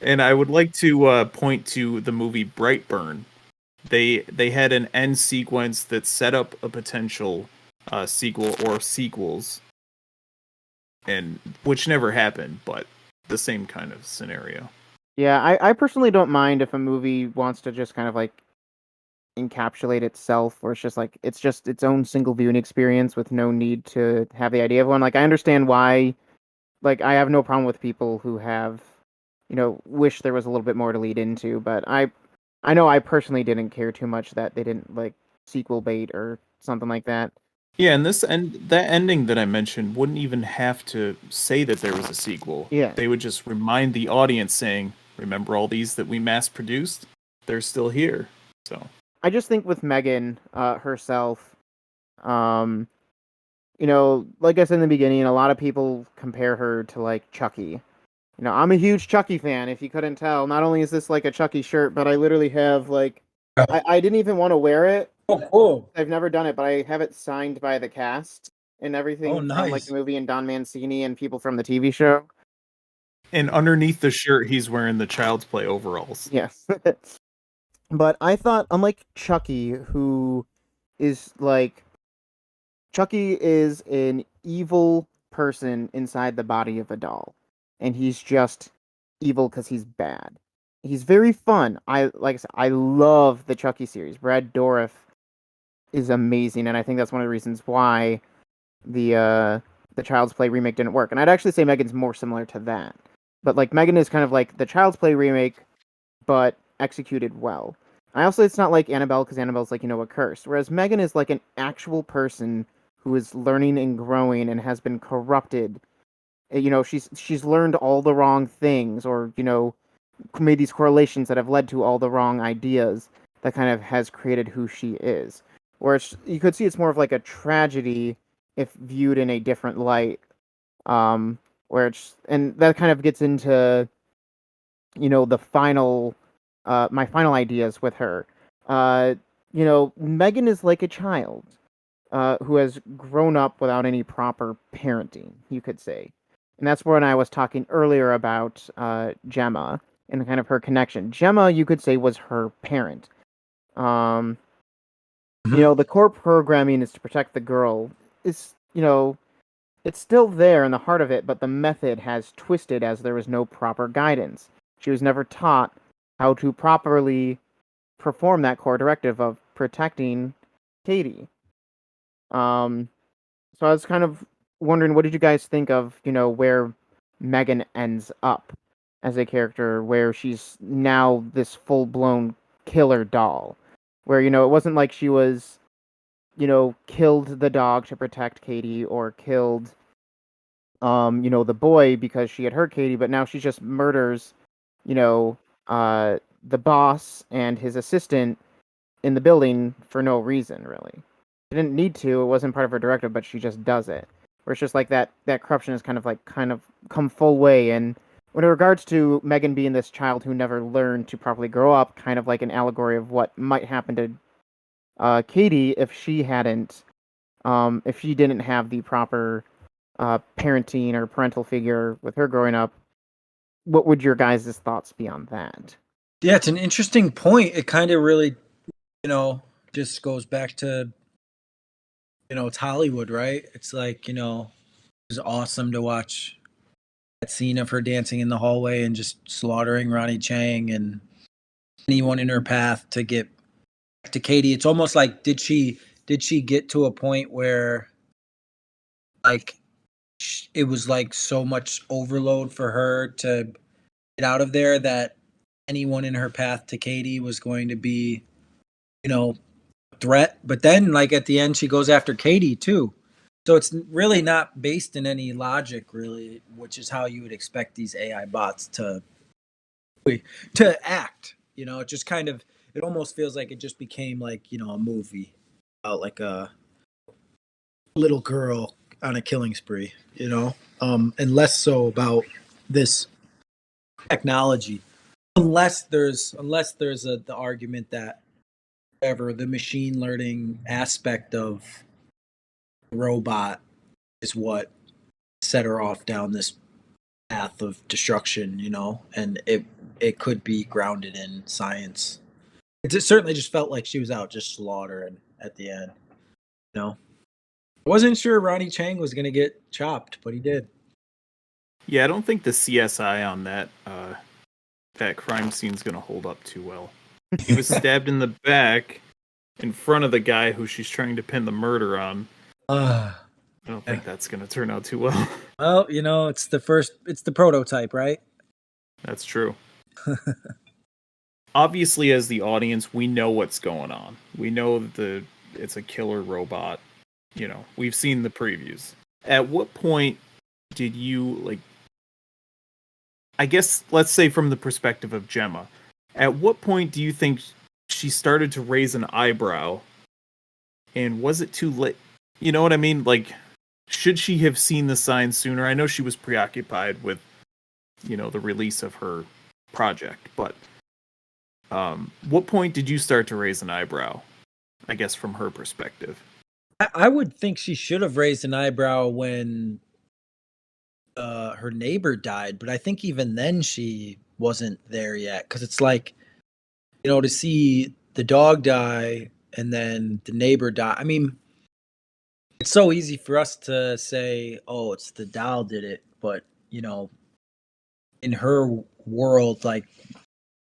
And I would like to point to the movie Brightburn. They had an end sequence that set up a potential sequel or sequels, and which never happened, but the same kind of scenario. Yeah, I personally don't mind if a movie wants to just kind of like encapsulate itself, or it's just its own single viewing experience with no need to have the idea of one. Like I understand why, like I have no problem with people who have, wish there was a little bit more to lead into, but I know I personally didn't care too much that they didn't like sequel bait or something like that. Yeah, and that ending that I mentioned wouldn't even have to say that there was a sequel. Yeah. They would just remind the audience saying, remember all these that we mass produced? They're still here. So I just think with Megan herself, like I said in the beginning, a lot of people compare her to like Chucky. I'm a huge Chucky fan, if you couldn't tell. Not only is this like a Chucky shirt, but I literally have like I didn't even want to wear it. Oh, cool. I've never done it, but I have it signed by the cast and everything. Oh, nice. From like the movie and Don Mancini and people from the TV show. And underneath the shirt, he's wearing the Child's Play overalls. Yes. But I thought, unlike Chucky, who is like... Chucky is an evil person inside the body of a doll. And he's just evil because he's bad. He's very fun. I said, I love the Chucky series. Brad Dourif is amazing, and I think that's one of the reasons why the Child's Play remake didn't work. And I'd actually say Megan's more similar to that. But like Megan is kind of like the Child's Play remake, but executed well. I also, it's not like Annabelle, because Annabelle's like, a curse. Whereas Megan is like an actual person who is learning and growing and has been corrupted. She's learned all the wrong things, or, made these correlations that have led to all the wrong ideas that kind of has created who she is. Whereas you could see it's more of like a tragedy if viewed in a different light. And that kind of gets into the final, my final ideas with her. Megan is like a child, who has grown up without any proper parenting, you could say. And that's when I was talking earlier about Gemma and kind of her connection. Gemma, you could say, was her parent. Um, the core programming is to protect the girl. It's still there in the heart of it, but the method has twisted as there was no proper guidance. She was never taught how to properly perform that core directive of protecting Katie. So I was kind of wondering, what did you guys think of, where Megan ends up as a character, where she's now this full-blown killer doll, where, it wasn't like she was, killed the dog to protect Katie or killed, the boy because she had hurt Katie, but now she just murders, the boss and his assistant in the building for no reason, really. She didn't need to, it wasn't part of her directive, but she just does it. Where it's just like that corruption is kind of come full way. And when in regards to Megan being this child who never learned to properly grow up, kind of like an allegory of what might happen to Katie if she didn't have the proper parenting or parental figure with her growing up. What would your guys' thoughts be on that? Yeah, it's an interesting point. It kind of really, just goes back to, it's Hollywood, right? It's like, it was awesome to watch that scene of her dancing in the hallway and just slaughtering Ronnie Chang and anyone in her path to get back to Katie. It's almost like, did she get to a point where, like, it was like so much overload for her to get out of there that anyone in her path to Katie was going to be, a threat. But then, like, at the end, she goes after Katie too. So it's really not based in any logic, really, which is how you would expect these AI bots to act. It just kind of, it almost feels like it just became like, a movie about like a little girl on a killing spree, and less so about this technology. Unless there's the argument that whatever the machine learning aspect of the robot is what set her off down this path of destruction, and it could be grounded in science. It certainly just felt like she was out just slaughtering at the end, I wasn't sure Ronnie Chang was going to get chopped, but he did. Yeah, I don't think the CSI on that crime scene's gonna hold up too well. He was stabbed in the back in front of the guy who she's trying to pin the murder on. I don't think that's gonna turn out too well. Well, it's the prototype, right? That's true. Obviously, as the audience, we know what's going on. We know that it's a killer robot. We've seen the previews. At what point did you, I guess, let's say from the perspective of Gemma, at what point do you think she started to raise an eyebrow? And was it too late? You know what I mean? Like, should she have seen the signs sooner? I know she was preoccupied with, the release of her project, but what point did you start to raise an eyebrow? I guess from her perspective. I would think she should have raised an eyebrow when her neighbor died, but I think even then she wasn't there yet, because it's like, to see the dog die and then the neighbor die. I mean, it's so easy for us to say, oh, it's the doll did it, but in her world, like,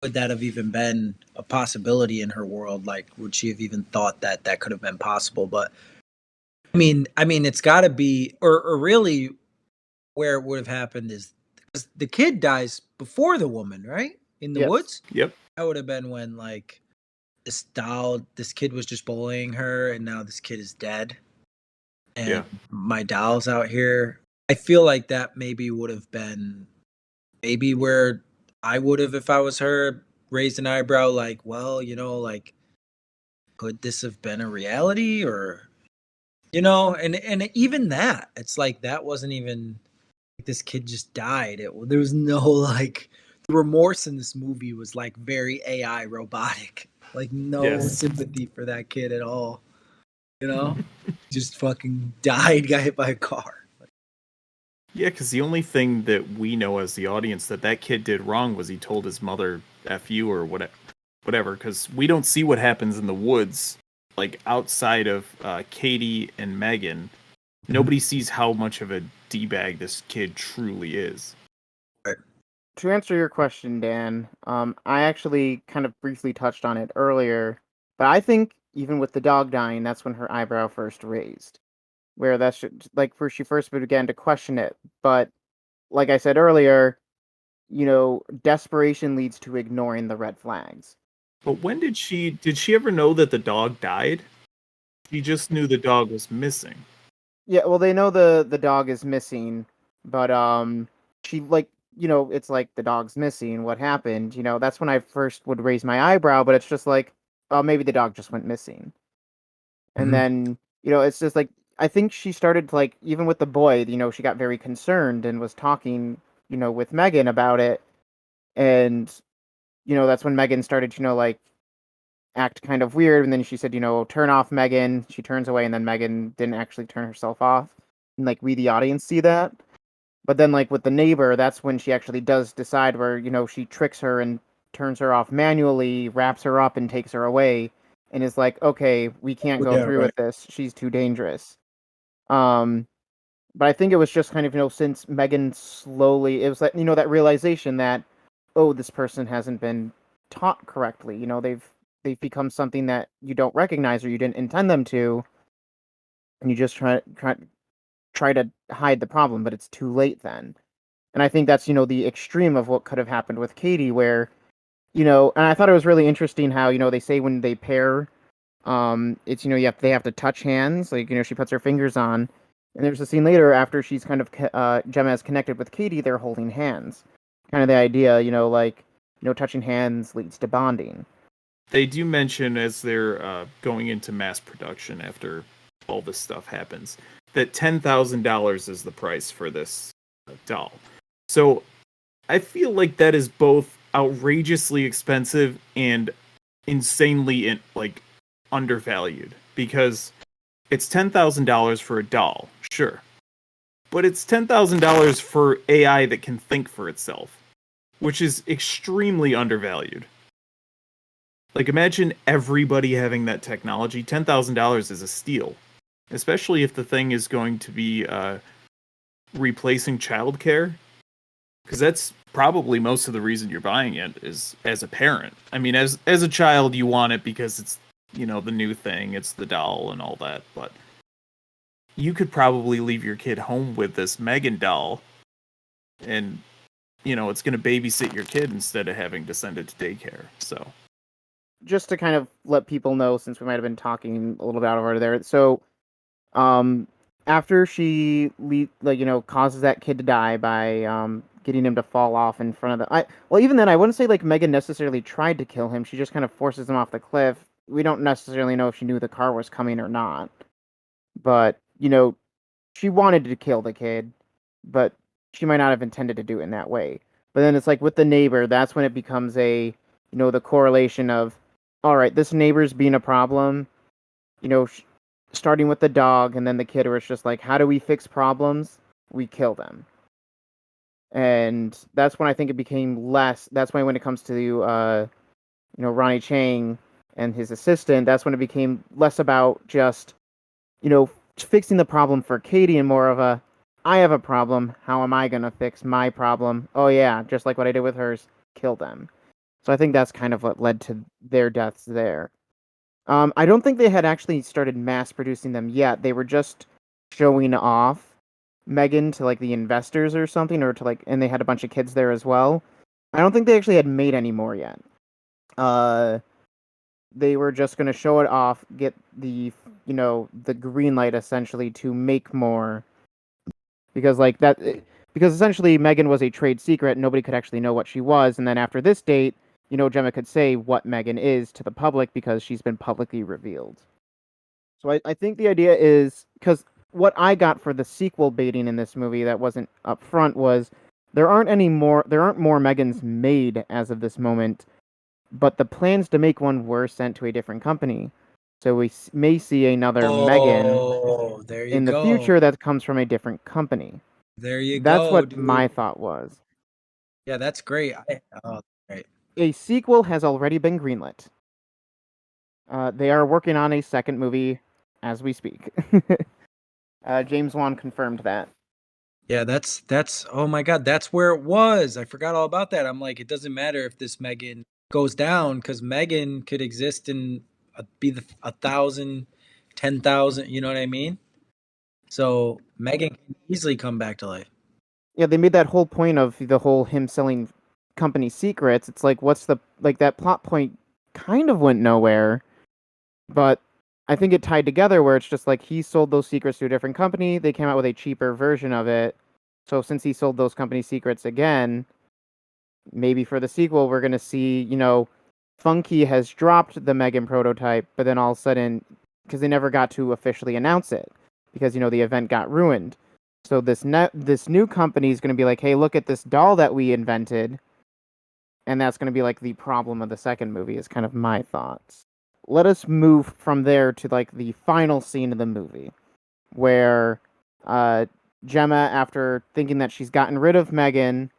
would that have even been a possibility in her world? Like, would she have even thought that that could have been possible? But I mean, it's got to be, or really, where it would have happened is because the kid dies before the woman, right? In the woods. Yep. That would have been when, like, this kid was just bullying her, and now this kid is dead, and my doll's out here. I feel like that maybe would have been where I would have, if I was her, raised an eyebrow, like, well, like, could this have been a reality? Or, and even that, it's like, that wasn't even, this kid just died. There was no remorse in this movie was like very AI robotic. Like no Yes. sympathy for that kid at all. You know? Just fucking died, got hit by a car. Yeah, because the only thing that we know as the audience that kid did wrong was he told his mother "F you" or whatever. Because we don't see what happens in the woods, like outside of Katie and Megan. Nobody sees how much of a d-bag this kid truly is. To answer your question, Dan, I actually kind of briefly touched on it earlier, but I think even with the dog dying, that's when her eyebrow first raised, where that's like where she first began to question it. But like I said earlier, desperation leads to ignoring the red flags. But when did she ever know that the dog died? She just knew the dog was missing. Yeah, well, they know the dog is missing, but she it's like the dog's missing. What happened? That's when I first would raise my eyebrow, but it's just like, oh, maybe the dog just went missing. And then, it's just like I think she started to, like, even with the boy, she got very concerned and was talking, with Megan about it. And, that's when Megan started to, like, act kind of weird. And then she said, turn off Megan. She turns away, and then Megan didn't actually turn herself off. And, like, we, the audience, see that. But then, like, with the neighbor, that's when she actually does decide where, she tricks her and turns her off manually, wraps her up, and takes her away. And is like, okay, we can't go through with this. She's too dangerous. But I think it was just kind of, since Megan slowly, it was like, that realization that, oh, this person hasn't been taught correctly. They've become something that you don't recognize or you didn't intend them to, and you just try to hide the problem, but it's too late then. And I think that's, the extreme of what could have happened with Katie, where, and I thought it was really interesting how, they say when they pair, it's, they have to touch hands, like, she puts her fingers on, and there's a scene later after she's kind of, Gemma has connected with Katie, they're holding hands. Kind of the idea, like, touching hands leads to bonding. They do mention as they're going into mass production after all this stuff happens that $10,000 is the price for this doll. So I feel like that is both outrageously expensive and insanely undervalued, because it's $10,000 for a doll, sure, but it's $10,000 for AI that can think for itself, which is extremely undervalued. Like, imagine everybody having that technology. $10,000 is a steal, especially if the thing is going to be replacing childcare, because that's probably most of the reason you're buying it is as a parent. I mean, as a child, you want it because it's, the new thing, it's the doll and all that, but you could probably leave your kid home with this Megan doll and, it's going to babysit your kid instead of having to send it to daycare. So just to kind of let people know, since we might have been talking a little bit over there. So, after she causes that kid to die by getting him to fall off in front of even then I wouldn't say like Megan necessarily tried to kill him. She just kind of forces him off the cliff. We don't necessarily know if she knew the car was coming or not, but she wanted to kill the kid, but she might not have intended to do it in that way. But then it's like with the neighbor, that's when it becomes the correlation of, all right, this neighbor's being a problem, starting with the dog and then the kid, where it's just like, how do we fix problems? We kill them. And that's when I think it became less. That's when it comes to Ronnie Chang and his assistant, that's when it became less about just fixing the problem for Katie and more of a, I have a problem, how am I gonna fix my problem? Oh yeah, just like what I did with hers, kill them. So I think that's kind of what led to their deaths there. I don't think they had actually started mass producing them yet. They were just showing off Megan to like the investors or something, or to like, and they had a bunch of kids there as well. I don't think they actually had made any more yet. They were just going to show it off, get the the green light essentially to make more, because because essentially Megan was a trade secret. Nobody could actually know what she was, and then after this date, Gemma could say what Megan is to the public because she's been publicly revealed. So I think the idea is, because what I got for the sequel baiting in this movie that wasn't up front was there aren't more Megans made as of this moment, but the plans to make one were sent to a different company. So we may see another Megan Oh, there you in the go. future that comes from a different company. There you That's go, what dude. my thought was. Yeah, that's great. Great. A sequel has already been greenlit. They are working on a second movie as we speak. James Wan confirmed that. Yeah, that's oh my God, that's where it was. I forgot all about that. I'm like, it doesn't matter if this Megan goes down because Megan could exist and be 1,000, 10,000. You know what I mean? So Megan can easily come back to life. Yeah, they made that whole point of the whole him selling company secrets. It's like, what's the that plot point? Kind of went nowhere, but I think it tied together where it's just like he sold those secrets to a different company. They came out with a cheaper version of it. So since he sold those company secrets again, maybe for the sequel we're gonna see, Funky has dropped the Megan prototype, but then all of a sudden, because they never got to officially announce it, because the event got ruined. So this new company is gonna be like, hey, look at this doll that we invented, and that's gonna be like the problem of the second movie. Is kind of my thoughts. Let us move from there to like the final scene of the movie, where Gemma, after thinking that she's gotten rid of Megan,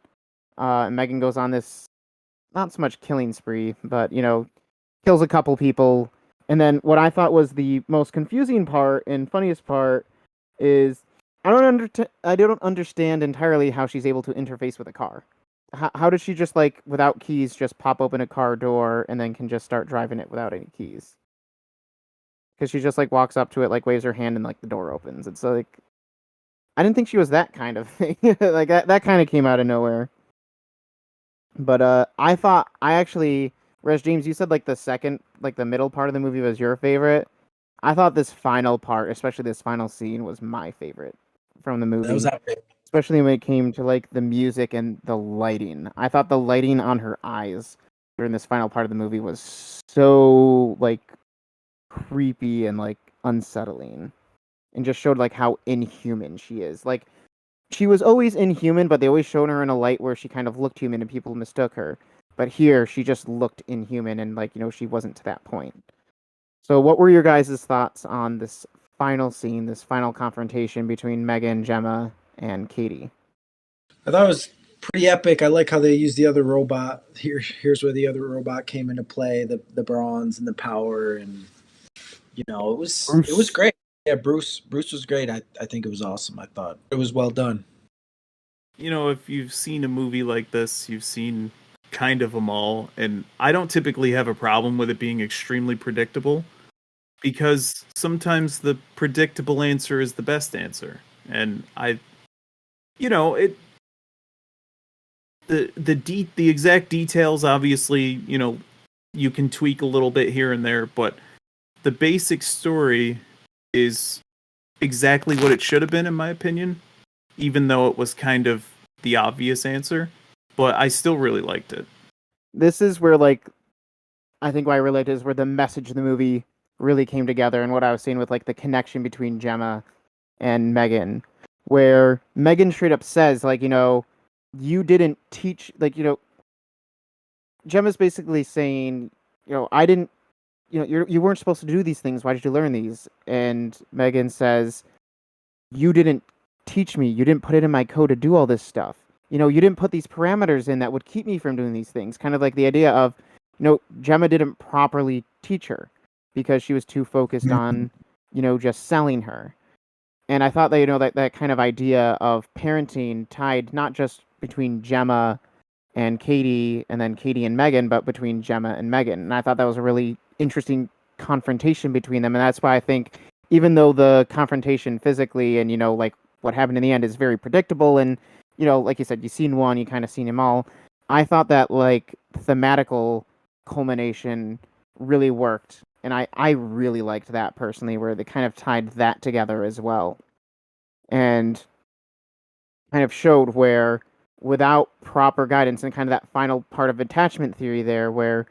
Megan goes on this not so much killing spree, but kills a couple people. And then what I thought was the most confusing part and funniest part is I don't understand entirely how she's able to interface with a car. How does she just like without keys just pop open a car door and then can just start driving it without any keys? Because she just like walks up to it, like waves her hand, and like the door opens. It's like I didn't think she was that kind of thing. Like that kind of came out of nowhere. But I thought I actually, whereas James, you said like the middle part of the movie was your favorite. I thought this final part, especially this final scene, was my favorite from the That was movie. Especially when it came to like the music and the lighting. I thought the lighting on her eyes during this final part of the movie was so like creepy and like unsettling, and just showed like how inhuman she is. Like she was always inhuman, but they always showed her in a light where she kind of looked human and people mistook her. But here, she just looked inhuman and, like, she wasn't to that point. So, what were your guys' thoughts on this final scene, this final confrontation between Megan, Gemma, and Katie? I thought it was pretty epic. I like how they used the other robot. Here's where the other robot came into play, the bronze and the power, and it was great. Yeah, Bruce was great. I think it was awesome. I thought it was well done. If you've seen a movie like this, you've seen kind of them all, and I don't typically have a problem with it being extremely predictable, because sometimes the predictable answer is the best answer. And it the exact details, obviously, you can tweak a little bit here and there, but the basic story is exactly what it should have been, in my opinion, even though it was kind of the obvious answer, but I still really liked it. This is where, like, I think why I relate is where the message of the movie really came together, and what I was saying with, like, the connection between Gemma and Megan, where Megan straight up says, like, you didn't teach, like, Gemma's basically saying, I didn't, you weren't supposed to do these things. Why did you learn these? And Megan says, you didn't teach me. You didn't put it in my code to do all this stuff. You didn't put these parameters in that would keep me from doing these things. Kind of like the idea of, Gemma didn't properly teach her because she was too focused on, just selling her. And I thought that, that kind of idea of parenting tied not just between Gemma and Katie and then Katie and Megan, but between Gemma and Megan. And I thought that was a really interesting confrontation between them. And that's why I think even though the confrontation physically and, like what happened in the end is very predictable and, like you said, you've seen one, you kind of seen them all. I thought that like thematical culmination really worked. And I really liked that personally, where they kind of tied that together as well. And kind of showed where without proper guidance and kind of that final part of attachment theory there where,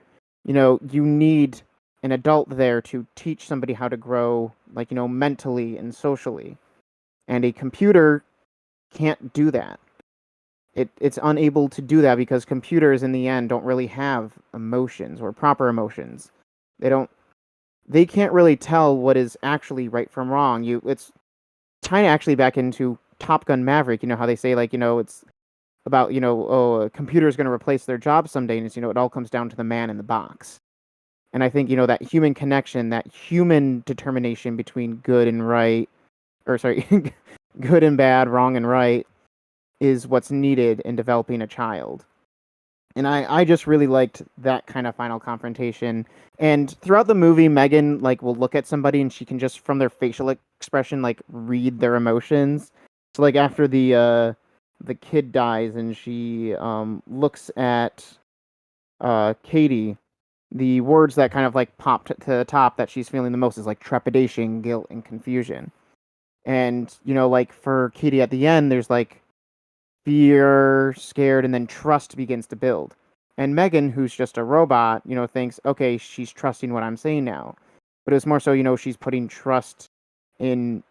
you need an adult there to teach somebody how to grow, like, mentally and socially. And a computer can't do that. it's unable to do that because computers in the end don't really have emotions or proper emotions. They don't they can't really tell what is actually right from wrong. It's tying actually back into Top Gun Maverick, you know how they say like, it's about, oh, a computer is going to replace their job someday, and it's, it all comes down to the man in the box. And I think, that human connection, that human determination between good and right, or sorry, good and bad, wrong and right, is what's needed in developing a child. And I just really liked that kind of final confrontation. And throughout the movie, Megan like will look at somebody and she can just from their facial expression like read their emotions. So like after the kid dies and she looks at Katie, the words that kind of like popped to the top that she's feeling the most is like trepidation, guilt, and confusion. And like for Katie at the end, there's like fear, scared, and then trust begins to build. And Megan, who's just a robot, thinks, okay, she's trusting what I'm saying now. But it's more so, she's putting trust in,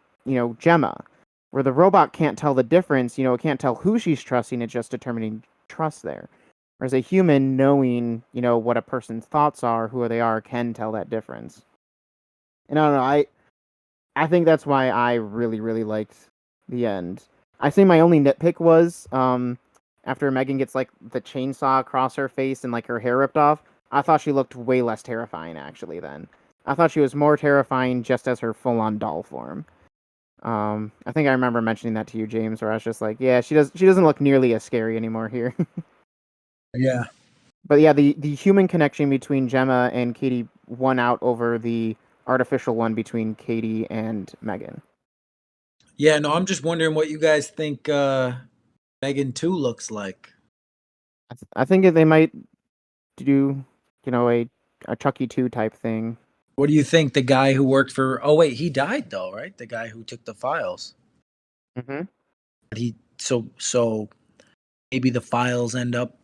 Gemma, where the robot can't tell the difference, it can't tell who she's trusting, it's just determining trust there. Whereas a human, knowing, what a person's thoughts are, who they are, can tell that difference. And I don't know, I think that's why I really, really liked the end. I say my only nitpick was after Megan gets like the chainsaw across her face and like her hair ripped off, I thought she looked way less terrifying actually then. I thought she was more terrifying just as her full on doll form. I think I remember mentioning that to you, James, where I was just like, yeah, she doesn't look nearly as scary anymore here. Yeah. But yeah, the human connection between Gemma and Katie won out over the artificial one between Katie and Megan. Yeah, no, I'm just wondering what you guys think Megan 2 looks like. I think they might do, a Chucky 2 type thing. What do you think the guy who worked for Oh wait, he died though, right? The guy who took the files. Mm-hmm. But so maybe the files end up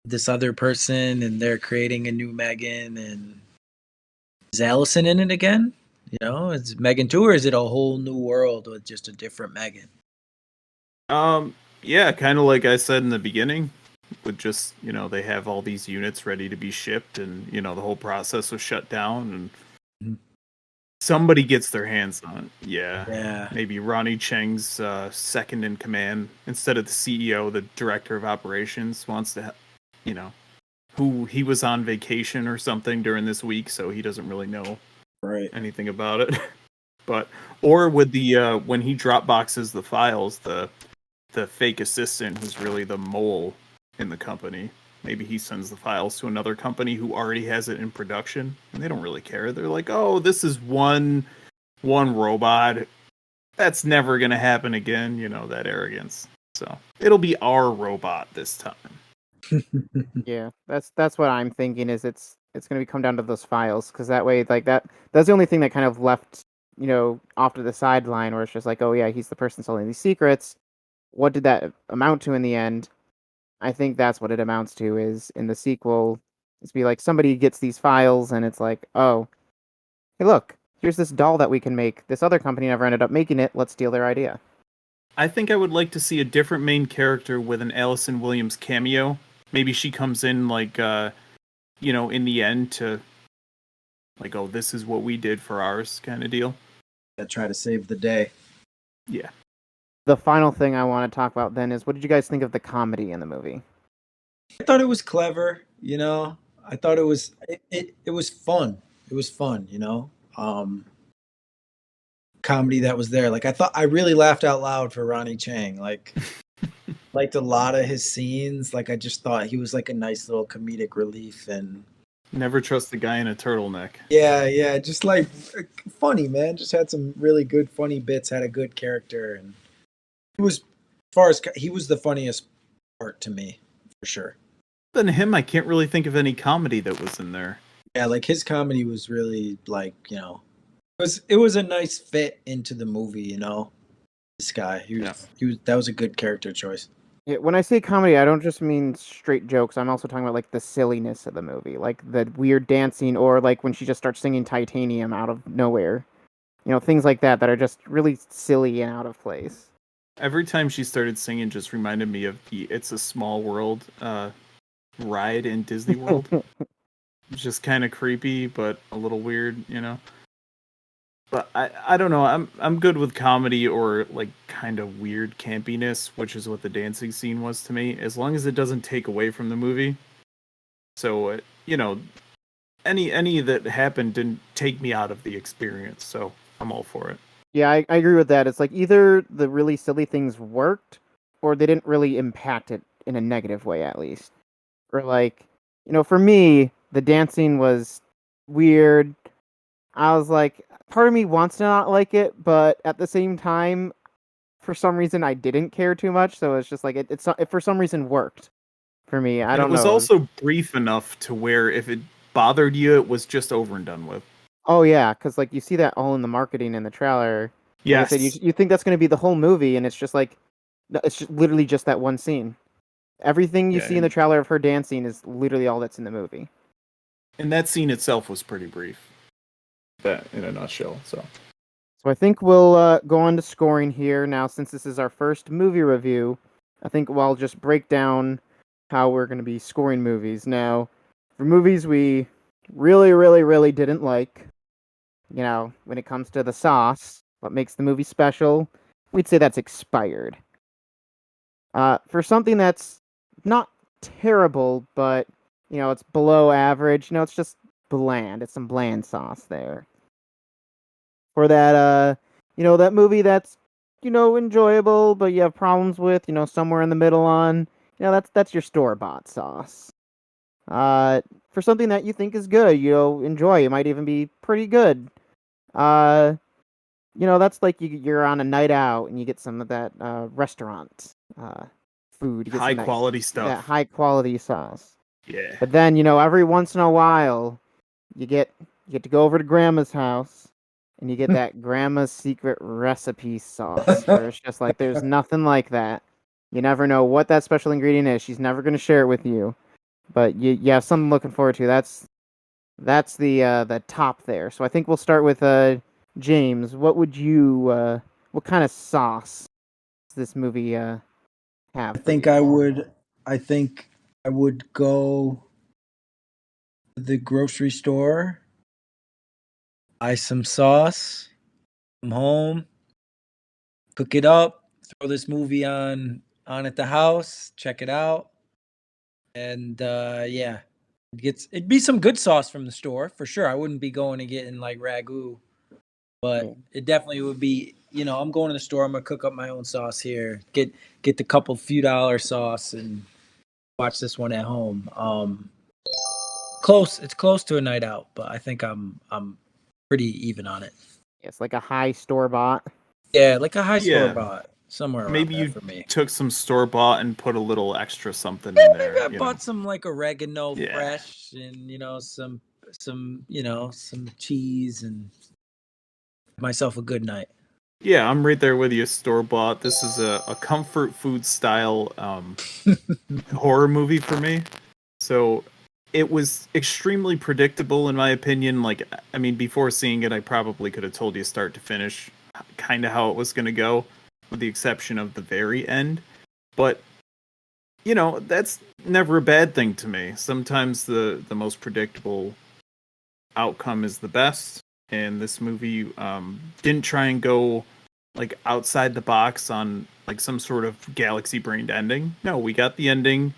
this other person and they're creating a new Megan, and is Allison in it again? Is Megan 2 or is it a whole new world with just a different Megan? Yeah, kind of like I said in the beginning, with just, they have all these units ready to be shipped and, the whole process was shut down and somebody gets their hands on it. Yeah. Maybe Ronnie Cheng's second in command instead of the CEO, the director of operations wants to, who he was on vacation or something during this week, so he doesn't really know anything about it. But or with the when he drop boxes the files, the fake assistant who's really the mole in the company. Maybe he sends the files to another company who already has it in production, and they don't really care. They're like, "Oh, this is one robot. That's never gonna happen again." That arrogance. So it'll be our robot this time. Yeah, that's what I'm thinking. Is it's gonna come down to those files because that way, like that's the only thing that kind of left, off to the sideline where it's just like, oh yeah, he's the person selling these secrets. What did that amount to in the end? I think that's what it amounts to is in the sequel, it's be like somebody gets these files and it's like, oh, hey look, here's this doll that we can make. This other company never ended up making it. Let's steal their idea. I think I would like to see a different main character with an Allison Williams cameo. Maybe she comes in like, in the end to like, oh, this is what we did for ours kind of deal. I try to save the day. Yeah. The final thing I want to talk about then is what did you guys think of the comedy in the movie? I thought it was clever, I thought it was it was fun. It was fun, comedy that was there. Like I really laughed out loud for Ronnie Chang. Like liked a lot of his scenes. Like I just thought he was like a nice little comedic relief and never trust the guy in a turtleneck. Yeah, just like funny, man. Just had some really good funny bits, had a good character, and he was he was the funniest part to me, for sure. Than him, I can't really think of any comedy that was in there. Yeah, like his comedy was really like, it was a nice fit into the movie, This guy, he was that was a good character choice. Yeah, when I say comedy, I don't just mean straight jokes. I'm also talking about like the silliness of the movie, like the weird dancing, or like when she just starts singing "Titanium" out of nowhere. Things like that that are just really silly and out of place. Every time she started singing, just reminded me of the "It's a Small World" ride in Disney World. It's just kind of creepy, but a little weird, you know. But I don't know. I'm good with comedy or like kind of weird campiness, which is what the dancing scene was to me. As long as it doesn't take away from the movie. So you know, any that happened didn't take me out of the experience. So I'm all for it. Yeah, I agree with that. It's like either the really silly things worked, or they didn't really impact it in a negative way, at least. Or like, for me, the dancing was weird. I was like, part of me wants to not like it, but at the same time, for some reason, I didn't care too much. So it's just like it for some reason worked for me. I And it don't was know. also brief enough to where if it bothered you, it was just over and done with. Oh yeah, because like you see that all in the marketing in the trailer. Like I said, you Yes. you think that's going to be the whole movie, and it's just like no, it's just literally just that one scene. Everything you Yeah, see in the trailer of her dancing is literally all that's in the movie. and that scene itself was pretty brief. That in a nutshell. So So I think we'll go on to scoring here now. Since this is our first movie review, I think we'll just break down how we're going to be scoring movies. Now, for movies we really, really, really didn't like, when it comes to the sauce, what makes the movie special, we'd say that's expired. For something that's not terrible, but it's below average. It's just bland. It's some bland sauce there. For that, that movie that's enjoyable, but you have problems with, somewhere in the middle on, that's your store bought sauce. For something that you think is good, enjoy, it might even be pretty good. Uh, that's like you're on a night out and you get some of that restaurant food. You get high some quality that stuff. high quality sauce. Yeah. But then, every once in a while, you get to go over to grandma's house and you get that grandma's secret recipe sauce where it's just like there's nothing like that. You never know what that special ingredient is. She's never going to share it with you. But you have something looking forward to. That's the top there. So I think we'll start with James. What kind of sauce does this movie have I for think you? I think I would go to the grocery store, buy some sauce, come home, cook it up, throw this movie on at the house, check it out, and yeah, it'd be some good sauce from the store for sure. I wouldn't be going and getting like ragu, but Yeah. it definitely would be. I'm going to the store. I'm gonna cook up my own sauce here. Get the couple few dollar sauce and watch this one at home. Close. It's close to a night out, but I think I'm pretty even on it. It's like a high store bought. Yeah, like a high store Yeah. bought somewhere around Maybe there you for me. took some store bought and put a little extra something Yeah, in maybe I there. bought some like oregano Yeah. fresh and some cheese and myself a good night. Yeah, I'm right there with you. Store bought. This is a comfort food style horror movie for me. So it was extremely predictable in my opinion. Like, I mean, before seeing it, I probably could have told you start to finish kind of how it was going to go, with the exception of the very end. But that's never a bad thing to me. Sometimes the most predictable outcome is the best, and this movie didn't try and go like outside the box on like some sort of galaxy brained ending. No, we got the ending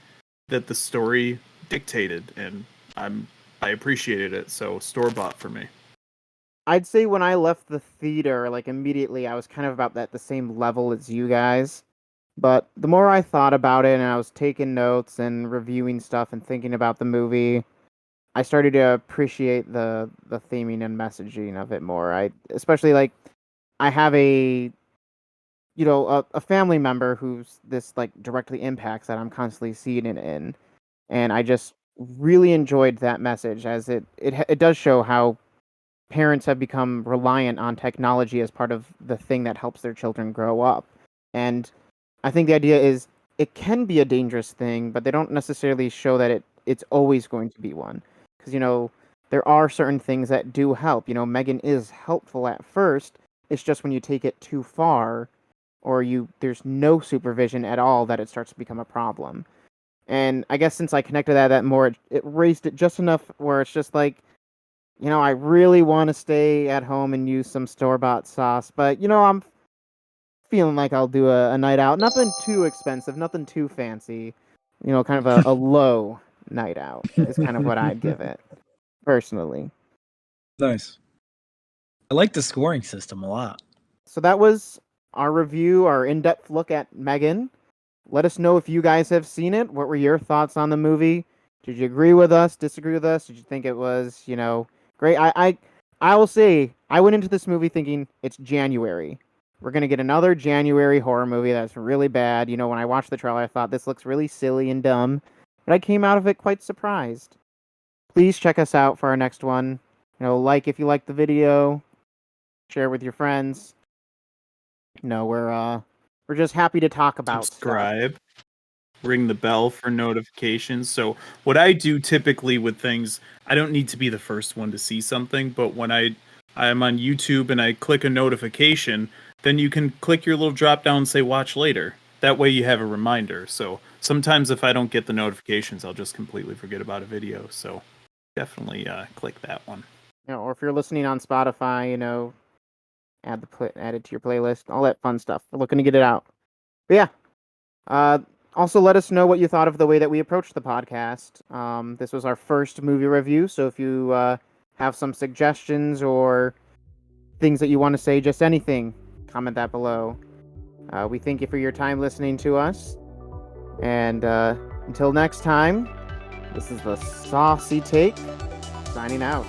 that the story dictated, and I appreciated it. So store bought for me. I'd say when I left the theater, like immediately, I was kind of about the same level as you guys. But the more I thought about it and I was taking notes and reviewing stuff and thinking about the movie, I started to appreciate the theming and messaging of it more. I especially like I have a family member who's this like directly impacts that I'm constantly seeing it in, and I just really enjoyed that message as it does show how parents have become reliant on technology as part of the thing that helps their children grow up. And I think the idea is it can be a dangerous thing, but they don't necessarily show that it's always going to be one. Because there are certain things that do help. Megan is helpful at first. It's just when you take it too far, or there's no supervision at all, that it starts to become a problem. And I guess since I connected that more, it raised it just enough where it's just like, I really want to stay at home and use some store-bought sauce, but, I'm feeling like I'll do a night out. Nothing too expensive, nothing too fancy. Kind of a low night out is kind of what I'd give it, personally. Nice. I like the scoring system a lot. So that was our review, our in-depth look at M3GAN. Let us know if you guys have seen it. What were your thoughts on the movie? Did you agree with us, disagree with us? Did you think it was, great? I will say, I went into this movie thinking it's January. We're going to get another January horror movie that's really bad. When I watched the trailer, I thought this looks really silly and dumb. But I came out of it quite surprised. Please check us out for our next one. Like if you like the video. Share with your friends. We're just happy to talk about subscribe. Stuff. Ring the bell for notifications. So what I do typically with things, I don't need to be the first one to see something, but when I'm on YouTube and I click a notification, then you can click your little drop down and say watch later. That way you have a reminder. So sometimes if I don't get the notifications, I'll just completely forget about a video. So definitely click that one. Or if you're listening on Spotify, add it to your playlist, all that fun stuff. We're looking to get it out. But yeah. Also, let us know what you thought of the way that we approached the podcast. This was our first movie review, so if you have some suggestions or things that you want to say, just anything, comment that below. We thank you for your time listening to us. And until next time, this is the Saucy Take, signing out.